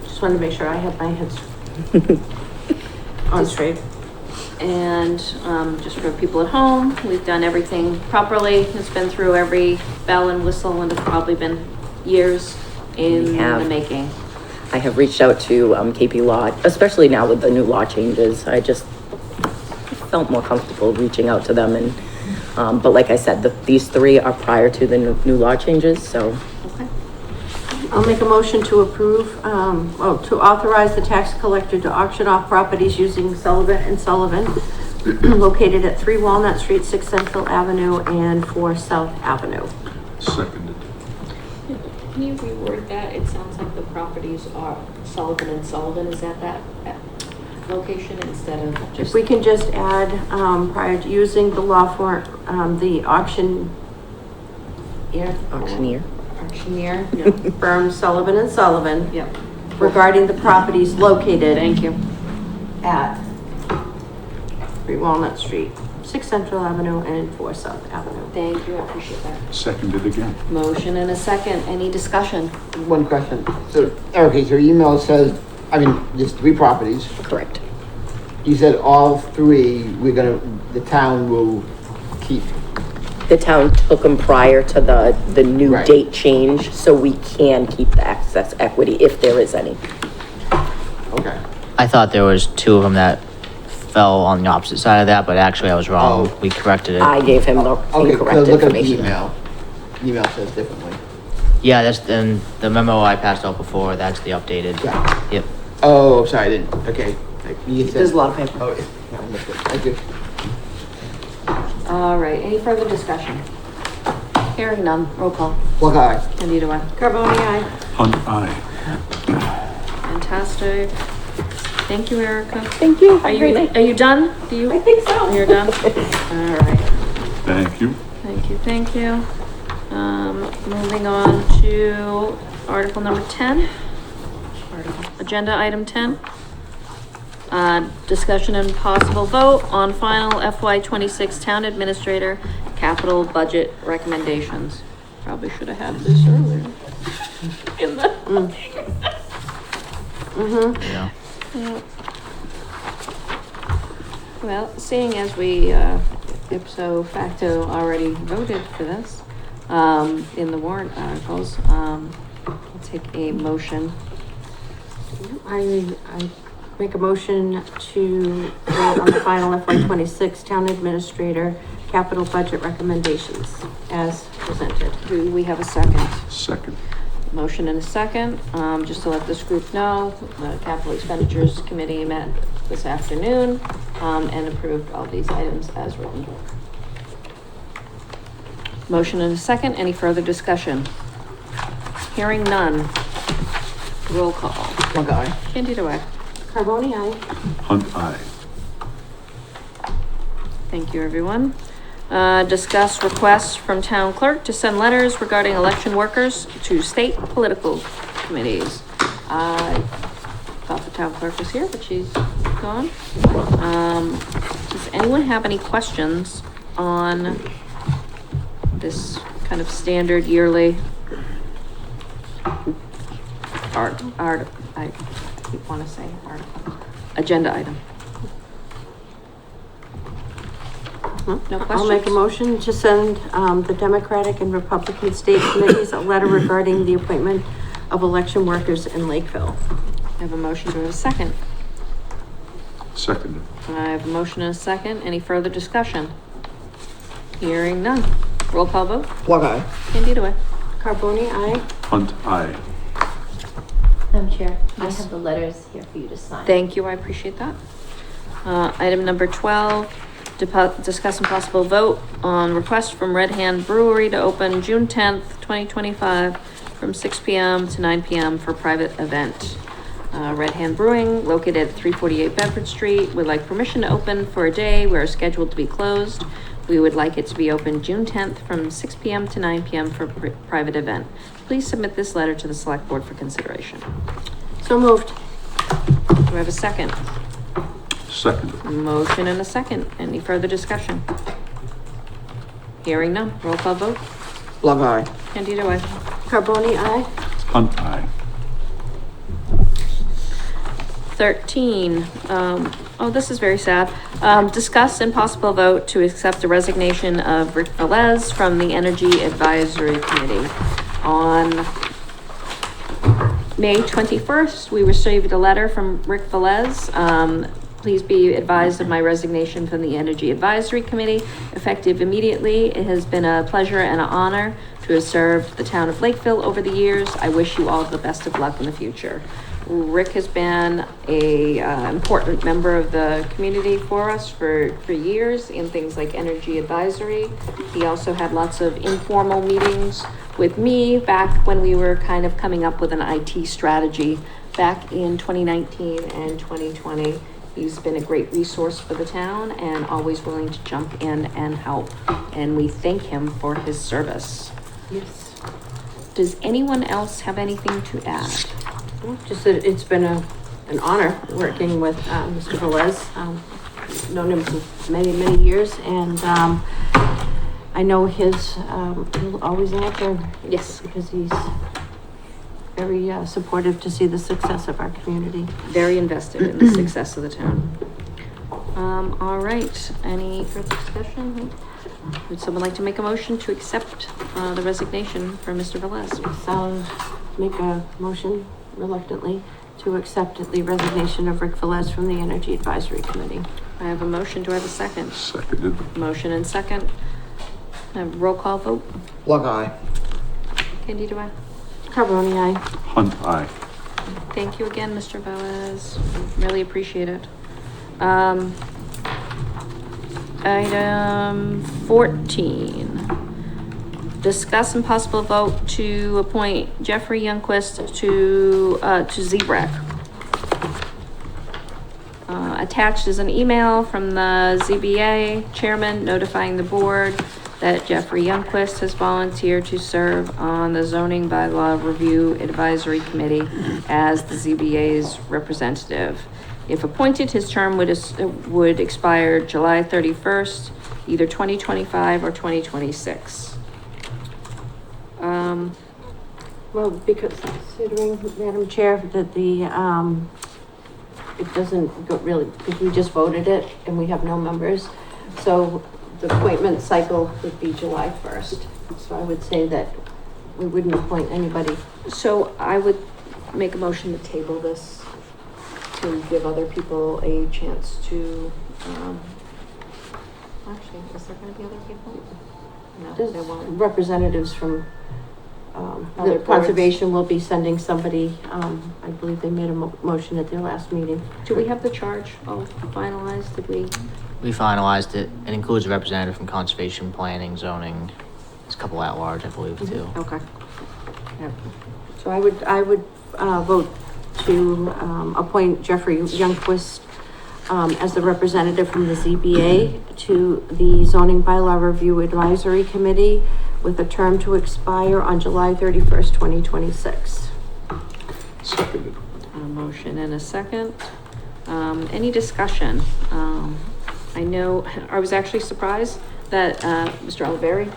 [SPEAKER 3] Just wanted to make sure I had my head on straight.
[SPEAKER 2] And just for people at home, we've done everything properly. It's been through every bell and whistle, and it's probably been years in
[SPEAKER 12] We have.
[SPEAKER 2] the making.
[SPEAKER 12] I have reached out to KP Law, especially now with the new law changes. I just felt more comfortable reaching out to them, and but like I said, these 3 are prior to the new law changes, so.
[SPEAKER 2] Okay.
[SPEAKER 3] I'll make a motion to approve, to authorize the tax collector to auction off properties using Sullivan and Sullivan located at 3 Walnut Street, 6 Central Avenue, and 4 South Avenue.
[SPEAKER 6] Seconded.
[SPEAKER 2] Can you reword that? It sounds like the properties are Sullivan and Sullivan. Is that location instead of
[SPEAKER 3] If
[SPEAKER 2] just?
[SPEAKER 3] we can just add, prior to using the law for, the auction.
[SPEAKER 12] Auctioneer.
[SPEAKER 2] Auctioneer? No.
[SPEAKER 3] Firm Sullivan and Sullivan.
[SPEAKER 2] Yep.
[SPEAKER 3] Regarding the properties located.
[SPEAKER 2] Thank you.
[SPEAKER 3] At 3 Walnut Street, 6 Central Avenue, and 4 South Avenue.
[SPEAKER 2] Thank you. I appreciate that.
[SPEAKER 6] Seconded again.
[SPEAKER 2] Motion and a second. Any discussion?
[SPEAKER 1] One question. So, okay, so your email says, I mean, there's 3 properties.
[SPEAKER 12] Correct.
[SPEAKER 1] You said all 3, the town will keep.
[SPEAKER 12] The town took them prior to the new
[SPEAKER 1] Right.
[SPEAKER 12] date change, so we can keep the excess equity if there is any.
[SPEAKER 1] Okay.
[SPEAKER 5] I thought there was 2 of them that fell on the opposite side of that, but actually I was wrong.
[SPEAKER 1] Oh.
[SPEAKER 5] We corrected it.
[SPEAKER 12] I gave him the
[SPEAKER 1] Okay, so
[SPEAKER 12] incorrect
[SPEAKER 1] look at the
[SPEAKER 12] information.
[SPEAKER 1] email. The email says differently.
[SPEAKER 5] Yeah, that's then the memo I passed out before, that's the updated.
[SPEAKER 1] Yeah.
[SPEAKER 5] Yep.
[SPEAKER 1] Oh, sorry, I didn't, okay. You said-
[SPEAKER 12] There's a lot of paper.
[SPEAKER 1] Oh, yeah, I missed it. Thank you.
[SPEAKER 2] All right. Any further discussion? Hearing none. Roll call.
[SPEAKER 1] Plug eye.
[SPEAKER 2] Candida, aye.
[SPEAKER 3] Carboni, aye.
[SPEAKER 6] Hunt, aye.
[SPEAKER 2] Fantastic. Thank you, Erica.
[SPEAKER 12] Thank you.
[SPEAKER 2] Are you done? Do you?
[SPEAKER 3] I think so.
[SPEAKER 2] You're done? All right.
[SPEAKER 6] Thank you.
[SPEAKER 2] Thank you, thank you. Moving on to article number 10. Agenda item 10. Discussion and possible vote on final FY26 town administrator capital budget recommendations. Probably should have had this earlier. In the.
[SPEAKER 5] Yeah.
[SPEAKER 2] Yeah. Well, seeing as we, ipso facto already voted for this, in the warrant articles, I'll take a motion.
[SPEAKER 3] I make a motion to vote on the final FY26 town administrator capital budget recommendations as presented.
[SPEAKER 2] Do we have a second?
[SPEAKER 6] Second.
[SPEAKER 2] Motion and a second. Just to let this group know, the capital expenditures committee met this afternoon, and approved all these items as written. Motion and a second. Any further discussion? Hearing none. Roll call.
[SPEAKER 1] Plug eye.
[SPEAKER 2] Candida, aye.
[SPEAKER 3] Carboni, aye.
[SPEAKER 6] Hunt, aye.
[SPEAKER 2] Thank you, everyone. Discuss requests from town clerk to send letters regarding election workers to state political committees. I thought the town clerk was here, but she's gone. Does anyone have any questions on this kind of standard yearly I keep wanting to say article, agenda item? No questions?
[SPEAKER 3] I'll make a motion to send, the Democratic and Republican state committees a letter regarding the appointment of election workers in Lakeville.
[SPEAKER 2] I have a motion. Do I have a second?
[SPEAKER 6] Seconded.
[SPEAKER 2] I have a motion and a second. Any further discussion? Hearing none. Roll call vote.
[SPEAKER 1] Plug eye.
[SPEAKER 2] Candida, aye.
[SPEAKER 3] Carboni, aye.
[SPEAKER 6] Hunt, aye.
[SPEAKER 9] Madam Chair, I
[SPEAKER 2] Yes.
[SPEAKER 9] have the letters here for you to sign.
[SPEAKER 2] Thank you. I appreciate that. Item number 12, discuss and possible vote on request from Red Hand Brewery to open June 10th, 2025 from 6 p.m. to 9 p.m. for private event. Red Hand Brewing, located at 348 Bedford Street, would like permission to open for a day. We're scheduled to be closed. We would like it to be open June 10th from 6 p.m. to 9 p.m. for private event. Please submit this letter to the select board for consideration.
[SPEAKER 3] So moved.
[SPEAKER 2] Do I have a second?
[SPEAKER 6] Seconded.
[SPEAKER 2] Motion and a second. Any further discussion? Hearing none. Roll call vote.
[SPEAKER 1] Plug eye.
[SPEAKER 2] Candida, aye.
[SPEAKER 3] Carboni, aye.
[SPEAKER 6] Hunt, aye.
[SPEAKER 2] 13, oh, this is very sad. Discuss and possible vote to accept the resignation of Rick Velez from the Energy Advisory Committee. On May 21st, we received a letter from Rick Velez. Please be advised of my resignation from the Energy Advisory Committee, effective immediately. It has been a pleasure and an honor to have served the town of Lakeville over the years. I wish you all the best of luck in the future. Rick has been a important member of the community for us for years in things like energy advisory. He also had lots of informal meetings with me back when we were kind of coming up with an IT strategy back in 2019 and 2020. He's been a great resource for the town and always willing to jump in and help. And we thank him for his service.
[SPEAKER 3] Yes.
[SPEAKER 2] Does anyone else have anything to add?
[SPEAKER 3] Just that it's been an honor working with Mr. Velez. Known him for many, many years, and I know he'll always answer.
[SPEAKER 2] Yes.
[SPEAKER 3] Because he's very supportive to see the success of our community.
[SPEAKER 2] Very invested in the success of the town. All right, any further discussion? Would someone like to make a motion to accept the resignation for Mr. Velez?
[SPEAKER 3] I'll make a motion reluctantly to accept the resignation of Rick Velez from the Energy Advisory Committee.
[SPEAKER 2] I have a motion. Do I have a second?
[SPEAKER 6] Seconded.
[SPEAKER 2] Motion and second. Roll call vote.
[SPEAKER 1] Block eye.
[SPEAKER 2] Candy, do I?
[SPEAKER 3] Carboni, aye.
[SPEAKER 6] Hunt, aye.
[SPEAKER 2] Thank you again, Mr. Velez. Really appreciate it. Item 14. Discuss and possible vote to appoint Jeffrey Youngquist to ZBRAC. Attached is an email from the ZBA chairman notifying the board that Jeffrey Youngquist has volunteered to serve on the zoning bylaw review advisory committee as the ZBA's representative. If appointed, his term would expire July 31st, either 2025 or 2026.
[SPEAKER 3] Well, because considering, Madam Chair, that it doesn't go really, because we just voted it and we have no members. So the appointment cycle would be July 1st. So I would say that we wouldn't appoint anybody.
[SPEAKER 2] So I would make a motion to table this to give other people a chance to, actually, is there gonna be other people? No,
[SPEAKER 3] There's
[SPEAKER 2] there won't.
[SPEAKER 3] representatives from,
[SPEAKER 2] Other
[SPEAKER 3] the
[SPEAKER 2] boards.
[SPEAKER 3] conservation will be sending somebody, I believe they made a motion at their last meeting.
[SPEAKER 2] Do we have the charge all finalized? Did we?
[SPEAKER 5] We finalized it. It includes a representative from conservation, planning, zoning. There's a couple at large, I believe, too.
[SPEAKER 2] Okay. Yep.
[SPEAKER 3] So I would vote to appoint Jeffrey Youngquist as the representative from the ZBA to the zoning bylaw review advisory committee with a term to expire on July 31st, 2026.
[SPEAKER 6] Seconded.
[SPEAKER 2] A motion and a second. Any discussion? I know, I was actually surprised that Mr. Oliveri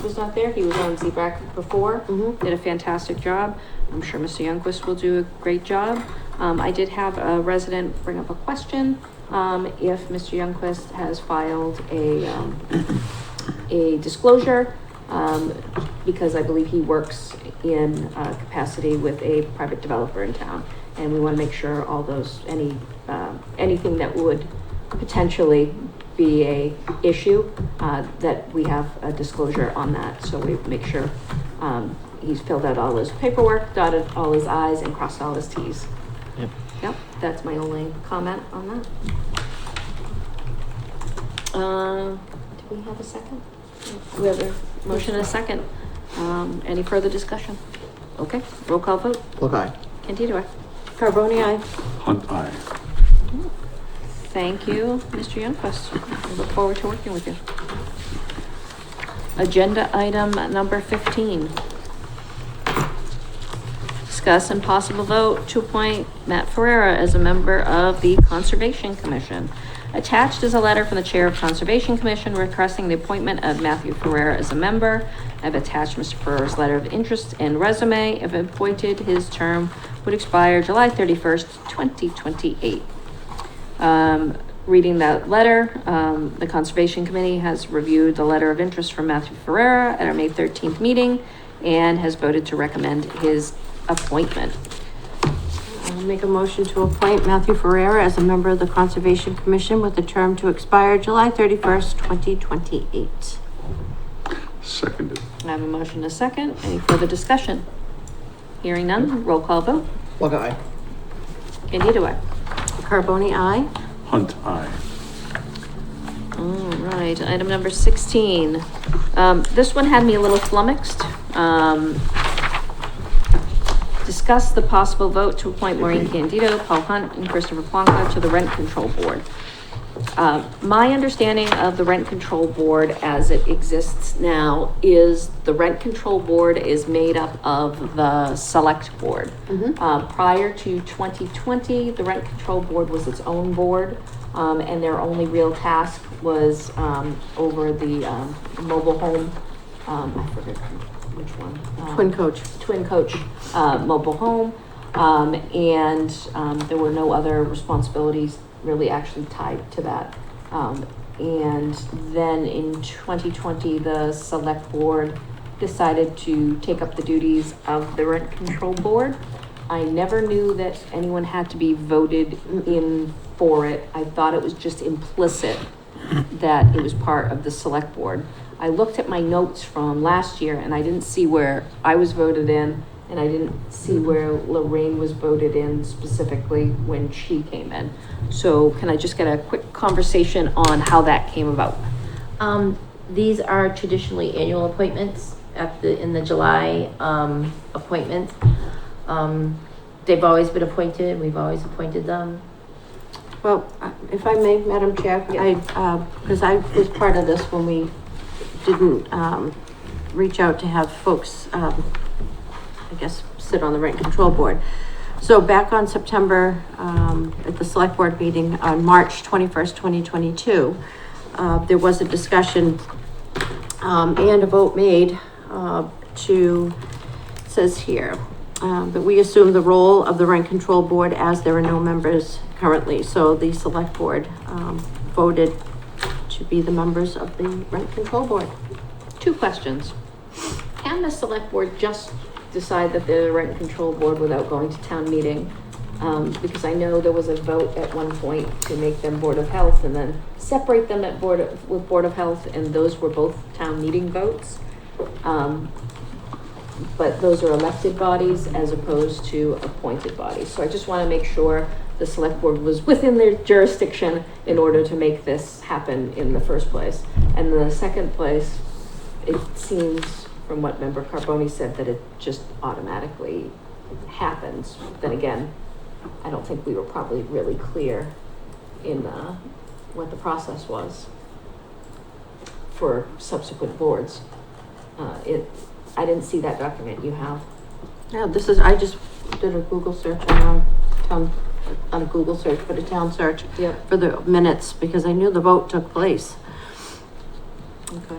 [SPEAKER 2] was not there. He was on ZBRAC before, did a fantastic job. I'm sure Mr. Youngquist will do a great job. I did have a resident bring up a question, if Mr. Youngquist has filed a disclosure, because I believe he works in capacity with a private developer in town. And we want to make sure all those, anything that would potentially be a issue, that we have a disclosure on that. So we make sure, he's filled out all his paperwork, dotted all his i's and crossed all his t's.
[SPEAKER 5] Yep.
[SPEAKER 2] Yep, that's my only comment on that. Do we have a second? We have a motion and a second. Any further discussion? Okay, roll call vote.
[SPEAKER 1] Block eye.
[SPEAKER 2] Candido, aye.
[SPEAKER 3] Carboni, aye.
[SPEAKER 6] Hunt, aye.
[SPEAKER 2] Thank you, Mr. Youngquist. We look forward to working with you. Agenda item number 15. Discuss and possible vote to appoint Matt Ferrera as a member of the Conservation Commission. Attached is a letter from the Chair of Conservation Commission requesting the appointment of Matthew Ferrera as a member. I've attached Mr. Ferrera's letter of interest and resume. If appointed, his term would expire July 31st, 2028. Reading that letter, the Conservation Committee has reviewed the letter of interest from Matthew Ferrera at our May 13th meeting and has voted to recommend his appointment.
[SPEAKER 3] I'll make a motion to appoint Matthew Ferrera as a member of the Conservation Commission with a term to expire July 31st, 2028.
[SPEAKER 6] Seconded.
[SPEAKER 2] I have a motion and a second. Any further discussion? Hearing none, roll call vote.
[SPEAKER 1] Block eye.
[SPEAKER 2] Candido, aye.
[SPEAKER 3] Carboni, aye.
[SPEAKER 6] Hunt, aye.
[SPEAKER 2] All right, item number 16. This one had me a little flummoxed. Discuss the possible vote to appoint Maureen Candido, Paul Hunt, and Christopher Plonka to the Rent Control Board. My understanding of the Rent Control Board as it exists now is the Rent Control Board is made up of the Select Board. Prior to 2020, the Rent Control Board was its own board, and their only real task was over the mobile home, I forget which one. Twin Coach mobile home, and there were no other responsibilities really actually tied to that. And then in 2020, the Select Board decided to take up the duties of the Rent Control Board. I never knew that anyone had to be voted in for it. I thought it was just implicit that it was part of the Select Board. I looked at my notes from last year and I didn't see where I was voted in, and I didn't see where Lorraine was voted in specifically when she came in. So can I just get a quick conversation on how that came about?
[SPEAKER 9] These are traditionally annual appointments in the July, appointments. They've always been appointed. We've always appointed them.
[SPEAKER 3] Well, if I may, Madam Chair, because I was part of this when we didn't, reach out to have folks, I guess, sit on the Rent Control Board. So back on September, at the Select Board meeting on March 21st, 2022, there was a discussion, and a vote made, it says here, that we assume the role of the Rent Control Board as there are no members currently. So the Select Board, voted to be the members of the Rent Control Board.
[SPEAKER 2] 2 questions. Can the Select Board just decide that they're the Rent Control Board without going to town meeting? Because I know there was a vote at one point to make them Board of Health and then separate them with Board of Health, and those were both town meeting votes. But those are elected bodies as opposed to appointed bodies. So I just want to make sure the Select Board was within their jurisdiction in order to make this happen in the first place. And in the second place, it seems from what Member Carboni said that it just automatically happens. Then again, I don't think we were probably really clear in what the process was for subsequent boards. I didn't see that document you have.
[SPEAKER 3] Yeah, I just did a Google search on a Google search, but a town search for the minutes, because I knew the vote took place.
[SPEAKER 2] Okay.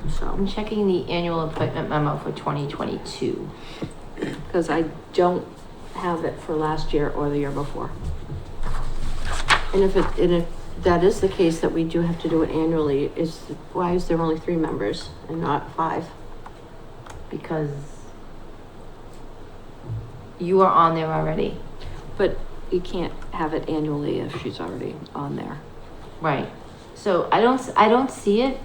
[SPEAKER 3] So
[SPEAKER 9] I'm checking the annual appointment memo for 2022.
[SPEAKER 2] Because I don't have it for last year or the year before.
[SPEAKER 3] And if that is the case, that we do have to do it annually, why is there only 3 members and not 5?
[SPEAKER 9] Because you are on there already.
[SPEAKER 2] But you can't have it annually if she's already on there.
[SPEAKER 9] Right. So I don't see it.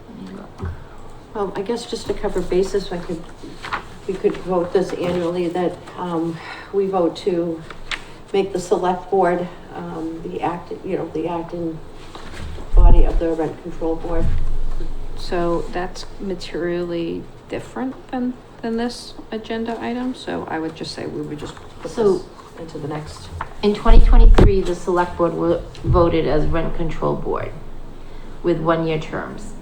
[SPEAKER 9] Let me look.
[SPEAKER 3] Well, I guess just to cover basis, we could vote this annually, that, we vote to make the Select Board, the acting body of the Rent Control Board.
[SPEAKER 2] So that's materially different than this agenda item. So I would just say we would just put this into the next.
[SPEAKER 9] In 2023, the Select Board voted as Rent Control Board with 1-year terms.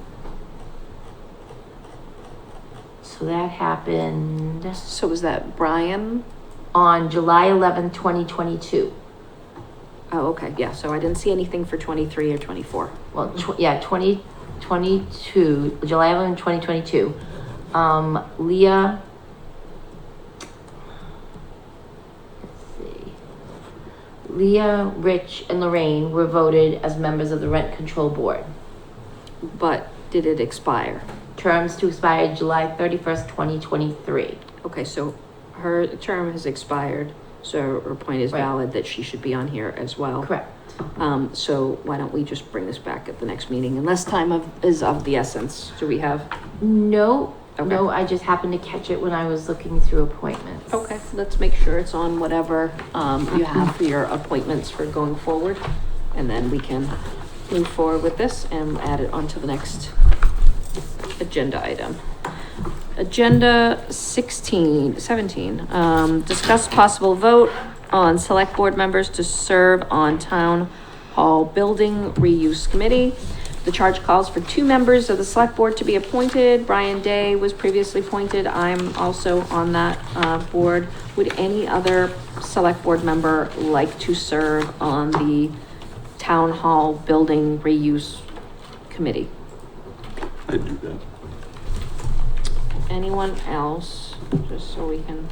[SPEAKER 9] So that happened
[SPEAKER 2] So was that Brian?
[SPEAKER 9] on July 11, 2022.
[SPEAKER 2] Oh, okay. Yeah. So I didn't see anything for 23 or 24.
[SPEAKER 9] Well, 2022, July 11, 2022. Leah, Leah, Rich, and Lorraine were voted as members of the Rent Control Board.
[SPEAKER 2] But did it expire?
[SPEAKER 9] Terms to expire July 31st, 2023.
[SPEAKER 2] Okay. So her term has expired. So her point is
[SPEAKER 9] Right.
[SPEAKER 2] valid that she should be on here as well.
[SPEAKER 9] Correct.
[SPEAKER 2] So why don't we just bring this back at the next meeting, unless time is of the essence? Do we have?
[SPEAKER 9] No,
[SPEAKER 2] Okay.
[SPEAKER 9] No, I just happened to catch it when I was looking through appointments.
[SPEAKER 2] Okay, let's make sure it's on whatever, you have for your appointments for going forward. And then we can move forward with this and add it onto the next agenda item. Agenda 17, discuss possible vote on select board members to serve on town hall building reuse committee. The charge calls for 2 members of the select board to be appointed. Brian Day was previously appointed. I'm also on that, board. Would any other select board member like to serve on the town hall building reuse committee?
[SPEAKER 6] I'd do that.
[SPEAKER 2] Anyone else, just so we can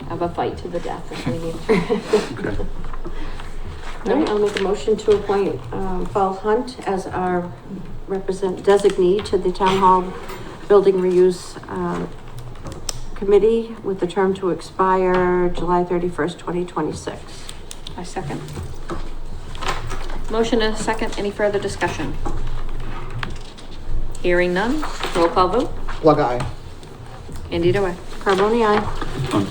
[SPEAKER 2] have a fight to the death if we need to.
[SPEAKER 6] Okay.
[SPEAKER 3] All right, I'll make a motion to appoint, Paul Hunt as our designee to the Town Hall Building Reuse, Committee with the term to expire July 31st, 2026.
[SPEAKER 2] I second. Motion and a second. Any further discussion? Hearing none. Roll call vote.
[SPEAKER 1] Plug eye.
[SPEAKER 2] Andy, do I?
[SPEAKER 3] Carboni, aye.
[SPEAKER 6] Aye.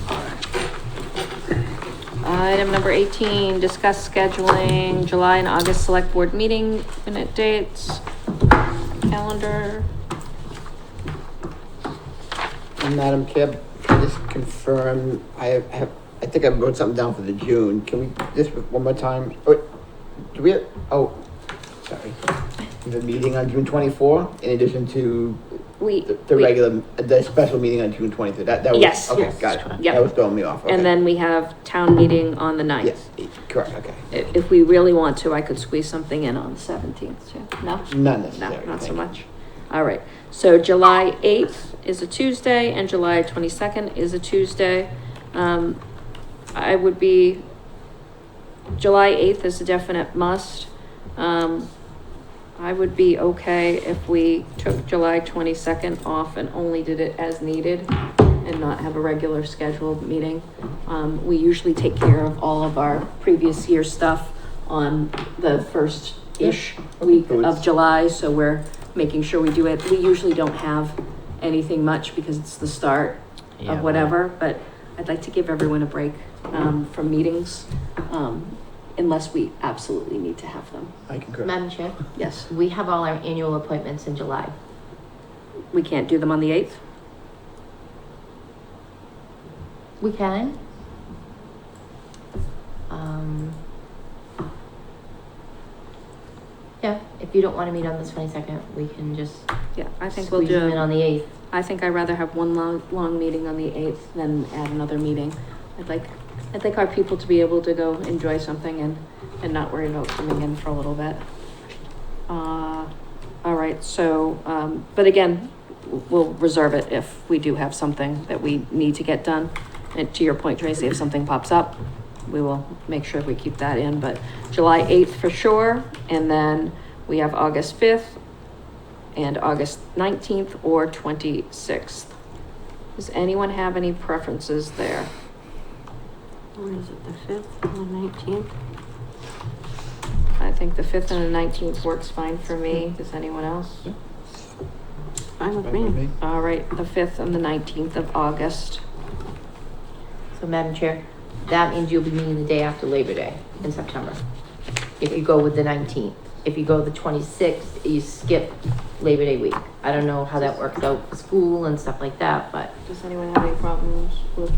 [SPEAKER 2] Item number 18, discuss scheduling July and August select board meeting minute dates, calendar.
[SPEAKER 1] And Madam Chair, can I just confirm, I think I wrote something down for the June. Can we, just one more time? Oh, do we, sorry. We have a meeting on June 24, in addition to the special meeting on June 23rd. That was,
[SPEAKER 2] Yes.
[SPEAKER 1] okay,
[SPEAKER 2] Yes.
[SPEAKER 1] got it.
[SPEAKER 2] Yep.
[SPEAKER 1] That was throwing me off. Okay.
[SPEAKER 2] And then we have town meeting on the 9th.
[SPEAKER 1] Yes, correct, okay.
[SPEAKER 2] If we really want to, I could squeeze something in on the 17th too. No?
[SPEAKER 1] Not
[SPEAKER 2] No,
[SPEAKER 1] necessary.
[SPEAKER 2] not so
[SPEAKER 1] thank you.
[SPEAKER 2] much. All right. So July 8th is a Tuesday and July 22nd is a Tuesday. I would be, July 8th is a definite must. I would be okay if we took July 22nd off and only did it as needed and not have a regular scheduled meeting. We usually take care of all of our previous year stuff on the first-ish week of July, so we're making sure we do it. We usually don't have anything much because it's the start of whatever, but I'd like to give everyone a break from meetings, unless we absolutely need to have them.
[SPEAKER 1] I concur.
[SPEAKER 9] Madam Chair,
[SPEAKER 2] Yes,
[SPEAKER 9] we have all our annual appointments in July.
[SPEAKER 2] we can't do them on the 8th.
[SPEAKER 9] We can. Yeah, if you don't want to meet on the 22nd, we can just
[SPEAKER 2] Yeah, I think we'll
[SPEAKER 9] squeeze them in
[SPEAKER 2] do,
[SPEAKER 9] on the 8th.
[SPEAKER 2] I think I'd rather have one long meeting on the 8th than add another meeting. I'd like our people to be able to go enjoy something and not worry about coming in for a little bit. All right, so, but again, we'll reserve it if we do have something that we need to get done. And to your point, Tracy, if something pops up, we will make sure we keep that in, but July 8th for sure. And then we have August 5th and August 19th or 26th. Does anyone have any preferences there?
[SPEAKER 3] What is it, the 5th and the 19th?
[SPEAKER 2] I think the 5th and the 19th works fine for me. Does anyone else?
[SPEAKER 3] Fine with
[SPEAKER 1] Fine with
[SPEAKER 3] me.
[SPEAKER 1] me.
[SPEAKER 2] All right, the 5th and the 19th of August.
[SPEAKER 9] So Madam Chair, that means you'll be meeting the day after Labor Day in September. If you go with the 19th. If you go the 26th, you skip Labor Day week. I don't know how that works out with school and stuff like that, but
[SPEAKER 2] Does anyone have any problems with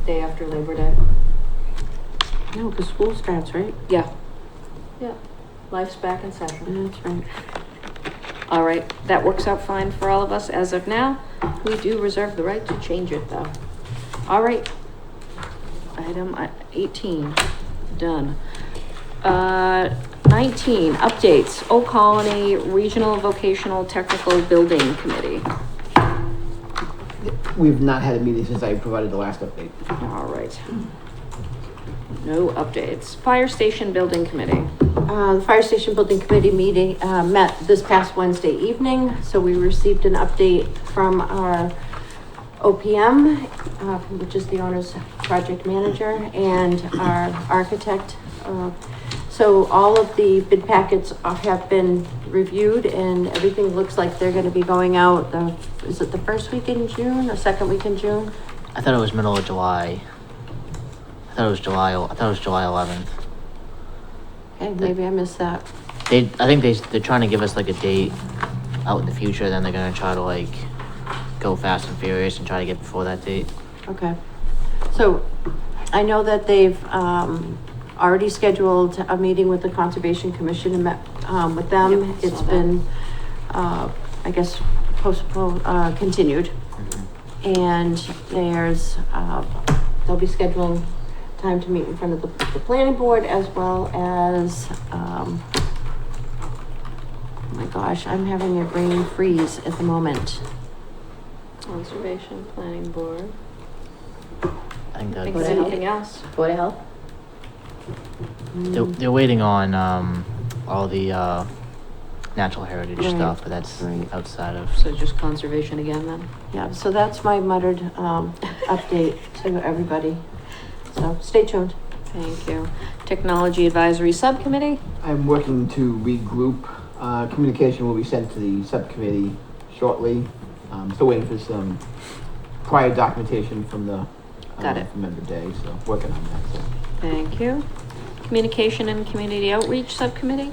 [SPEAKER 2] day after Labor Day?
[SPEAKER 3] No, because school starts, right?
[SPEAKER 2] Yeah. Yeah, life's back in session.
[SPEAKER 3] That's right.
[SPEAKER 2] All right, that works out fine for all of us as of now. We do reserve the right to change it though. All right. Item 18, done. 19, updates, Old Colony Regional Vocational Technical Building Committee.
[SPEAKER 1] We've not had a meeting since I provided the last update.
[SPEAKER 2] All right. No updates. Fire Station Building Committee.
[SPEAKER 3] The Fire Station Building Committee meeting, met this past Wednesday evening, so we received an update from our OPM, which is the owner's project manager, and our architect. So all of the bid packets have been reviewed and everything looks like they're gonna be going out, is it the first week in June or second week in June?
[SPEAKER 5] I thought it was middle of July. I thought it was July 11th.
[SPEAKER 3] Okay, maybe I missed that.
[SPEAKER 5] I think they're trying to give us like a date out in the future, then they're gonna try to like go fast and furious and try to get before that date.
[SPEAKER 3] Okay. So I know that they've, already scheduled a meeting with the Conservation Commission and met, with them.
[SPEAKER 2] Yep, saw
[SPEAKER 3] It's
[SPEAKER 2] that.
[SPEAKER 3] been, I guess, postponed, continued. And there's, they'll be scheduling time to meet in front of the planning board as well as, oh my gosh, I'm having a brain freeze at the moment.
[SPEAKER 2] Conservation Planning Board.
[SPEAKER 5] I think
[SPEAKER 2] Think
[SPEAKER 5] that
[SPEAKER 2] of anything else?
[SPEAKER 9] Board of Health?
[SPEAKER 5] they're waiting on all the natural heritage
[SPEAKER 3] Right,
[SPEAKER 5] stuff, but that's
[SPEAKER 3] right.
[SPEAKER 5] outside of.
[SPEAKER 2] So just conservation again then?
[SPEAKER 3] Yeah, so that's my muttered, update to everybody. So stay tuned.
[SPEAKER 2] Thank you. Technology Advisory Subcommittee?
[SPEAKER 1] I'm working to regroup. Communication will be sent to the subcommittee shortly. Still waiting for some prior documentation from the
[SPEAKER 2] Got it.
[SPEAKER 1] from member day, so working on that. So.
[SPEAKER 2] Thank you. Communication and Community Outreach Subcommittee?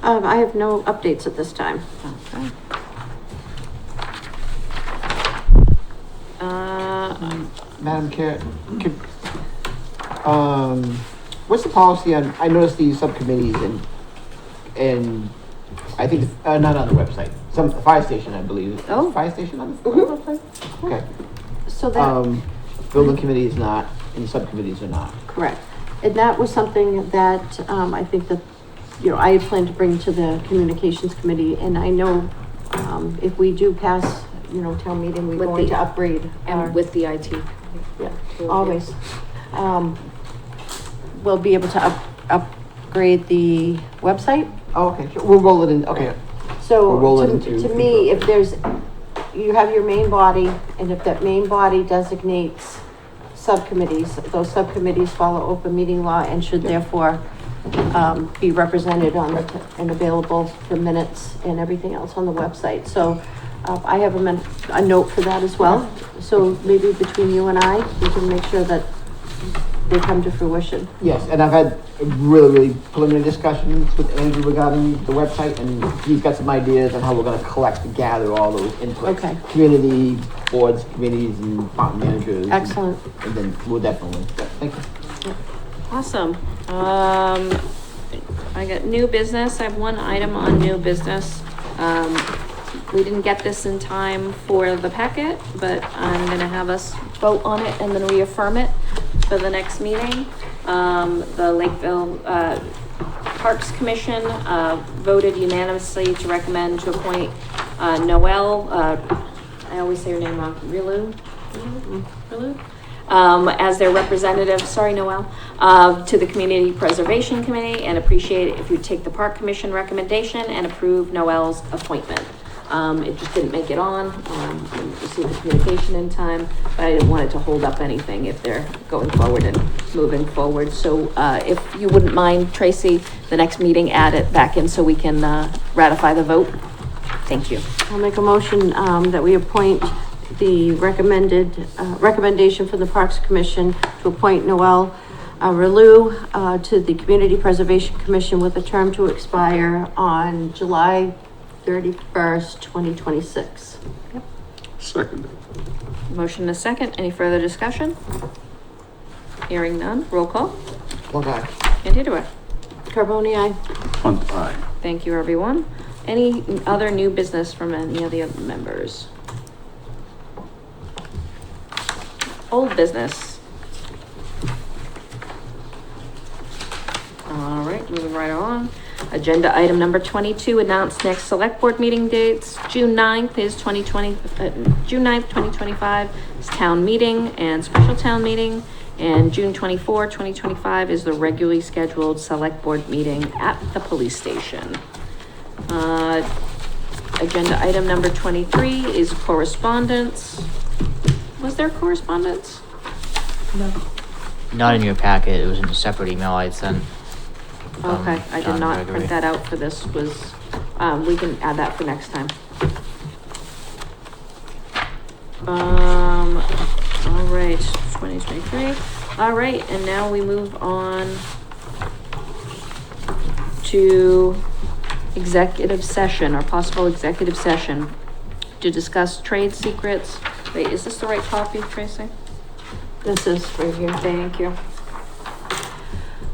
[SPEAKER 3] I have no updates at this time.
[SPEAKER 2] Okay.
[SPEAKER 1] Madam Chair, what's the policy on, I noticed these subcommittees and I think, not on the website, the fire station, I believe. Is the
[SPEAKER 2] Oh.
[SPEAKER 1] Fire station on the
[SPEAKER 3] Mhm.
[SPEAKER 1] website? Okay.
[SPEAKER 3] So that,
[SPEAKER 1] Building committee is not, and the subcommittees are not.
[SPEAKER 3] correct. And that was something that, I think that, you know, I had planned to bring to the communications committee, and I know, if we do pass, you know, town meeting, we're
[SPEAKER 2] With
[SPEAKER 3] going
[SPEAKER 2] the-
[SPEAKER 3] to upgrade our,
[SPEAKER 2] And with the IT.
[SPEAKER 3] yeah, always. We'll be able to upgrade the website.
[SPEAKER 1] Oh, okay, sure. We'll roll it in, okay.
[SPEAKER 3] So
[SPEAKER 1] We'll roll it
[SPEAKER 3] to
[SPEAKER 1] into-
[SPEAKER 3] me, if there's, you have your main body, and if that main body designates subcommittees, those subcommittees follow open meeting law and should therefore, be represented on the, and available for minutes and everything else on the website. So, I have a note for that as well. So maybe between you and I, we can make sure that they come to fruition.
[SPEAKER 1] Yes, and I've had really preliminary discussions with Andrew regarding the website, and he's got some ideas on how we're gonna collect and gather all those inputs.
[SPEAKER 3] Okay.
[SPEAKER 1] Community, boards, committees, and department managers. and-
[SPEAKER 3] Excellent.
[SPEAKER 1] And then we'll definitely, thank you.
[SPEAKER 2] Awesome. I got new business. I have one item on new business. We didn't get this in time for the packet, but I'm gonna have us vote on it and then reaffirm it for the next meeting. The Lakeville, Parks Commission, voted unanimously to recommend to appoint, Noel, I always say her name wrong, Rilu? As their representative, sorry, Noel, to the Community Preservation Committee, and appreciate it if you take the Park Commission recommendation and approve Noel's appointment. It just didn't make it on, didn't receive the communication in time, but I didn't want it to hold up anything if they're going forward and moving forward. So, if you wouldn't mind, Tracy, the next meeting, add it back in so we can, ratify the vote. Thank you.
[SPEAKER 3] I'll make a motion, that we appoint the recommendation from the Parks Commission to appoint Noel Relu to the Community Preservation Commission with a term to expire on July 31st, 2026.
[SPEAKER 6] Second.
[SPEAKER 2] Motion and a second. Any further discussion? Hearing none. Roll call.
[SPEAKER 1] One guy.
[SPEAKER 2] Candido.
[SPEAKER 3] Carboni, aye.
[SPEAKER 6] Hunt, aye.
[SPEAKER 2] Thank you, everyone. Any other new business from any of the other members? Old business. All right, moving right along. Agenda item number 22, announce next select board meeting dates. June 9th is June 9th, 2025 is town meeting and special town meeting. And June 24, 2025 is the regularly scheduled select board meeting at the police station. Agenda item number 23 is correspondence. Was there correspondence?
[SPEAKER 5] Not in your packet, it was in a separate email I had sent.
[SPEAKER 2] Okay, I did
[SPEAKER 5] John
[SPEAKER 2] not
[SPEAKER 5] Gregory.
[SPEAKER 2] print that out for this, was, we can add that for next time. All right, 2023. All right, and now we move on to executive session or possible executive session to discuss trade secrets. Wait, is this the right copy, Tracy?
[SPEAKER 3] This is right here.
[SPEAKER 2] Thank you.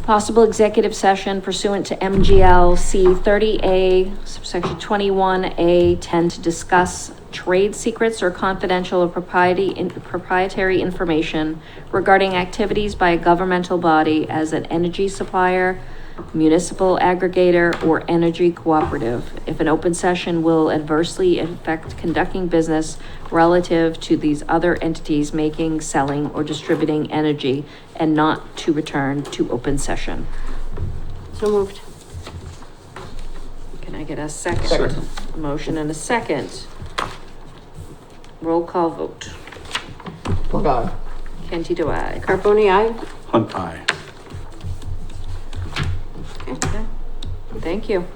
[SPEAKER 2] Possible executive session pursuant to MGL C 30A, section 21A 10 to discuss trade secrets or confidential or proprietary information regarding activities by a governmental body as an energy supplier, municipal aggregator, or energy cooperative. If an open session will adversely affect conducting business relative to these other entities making, selling, or distributing energy, and not to return to open session.
[SPEAKER 3] So moved.
[SPEAKER 2] Can I get a second?
[SPEAKER 6] Second.
[SPEAKER 2] A motion and a second. Roll call vote.
[SPEAKER 1] Plug eye.
[SPEAKER 2] Canty, I.
[SPEAKER 3] Carboni, aye?
[SPEAKER 6] Hunt eye.
[SPEAKER 2] Okay. Thank you.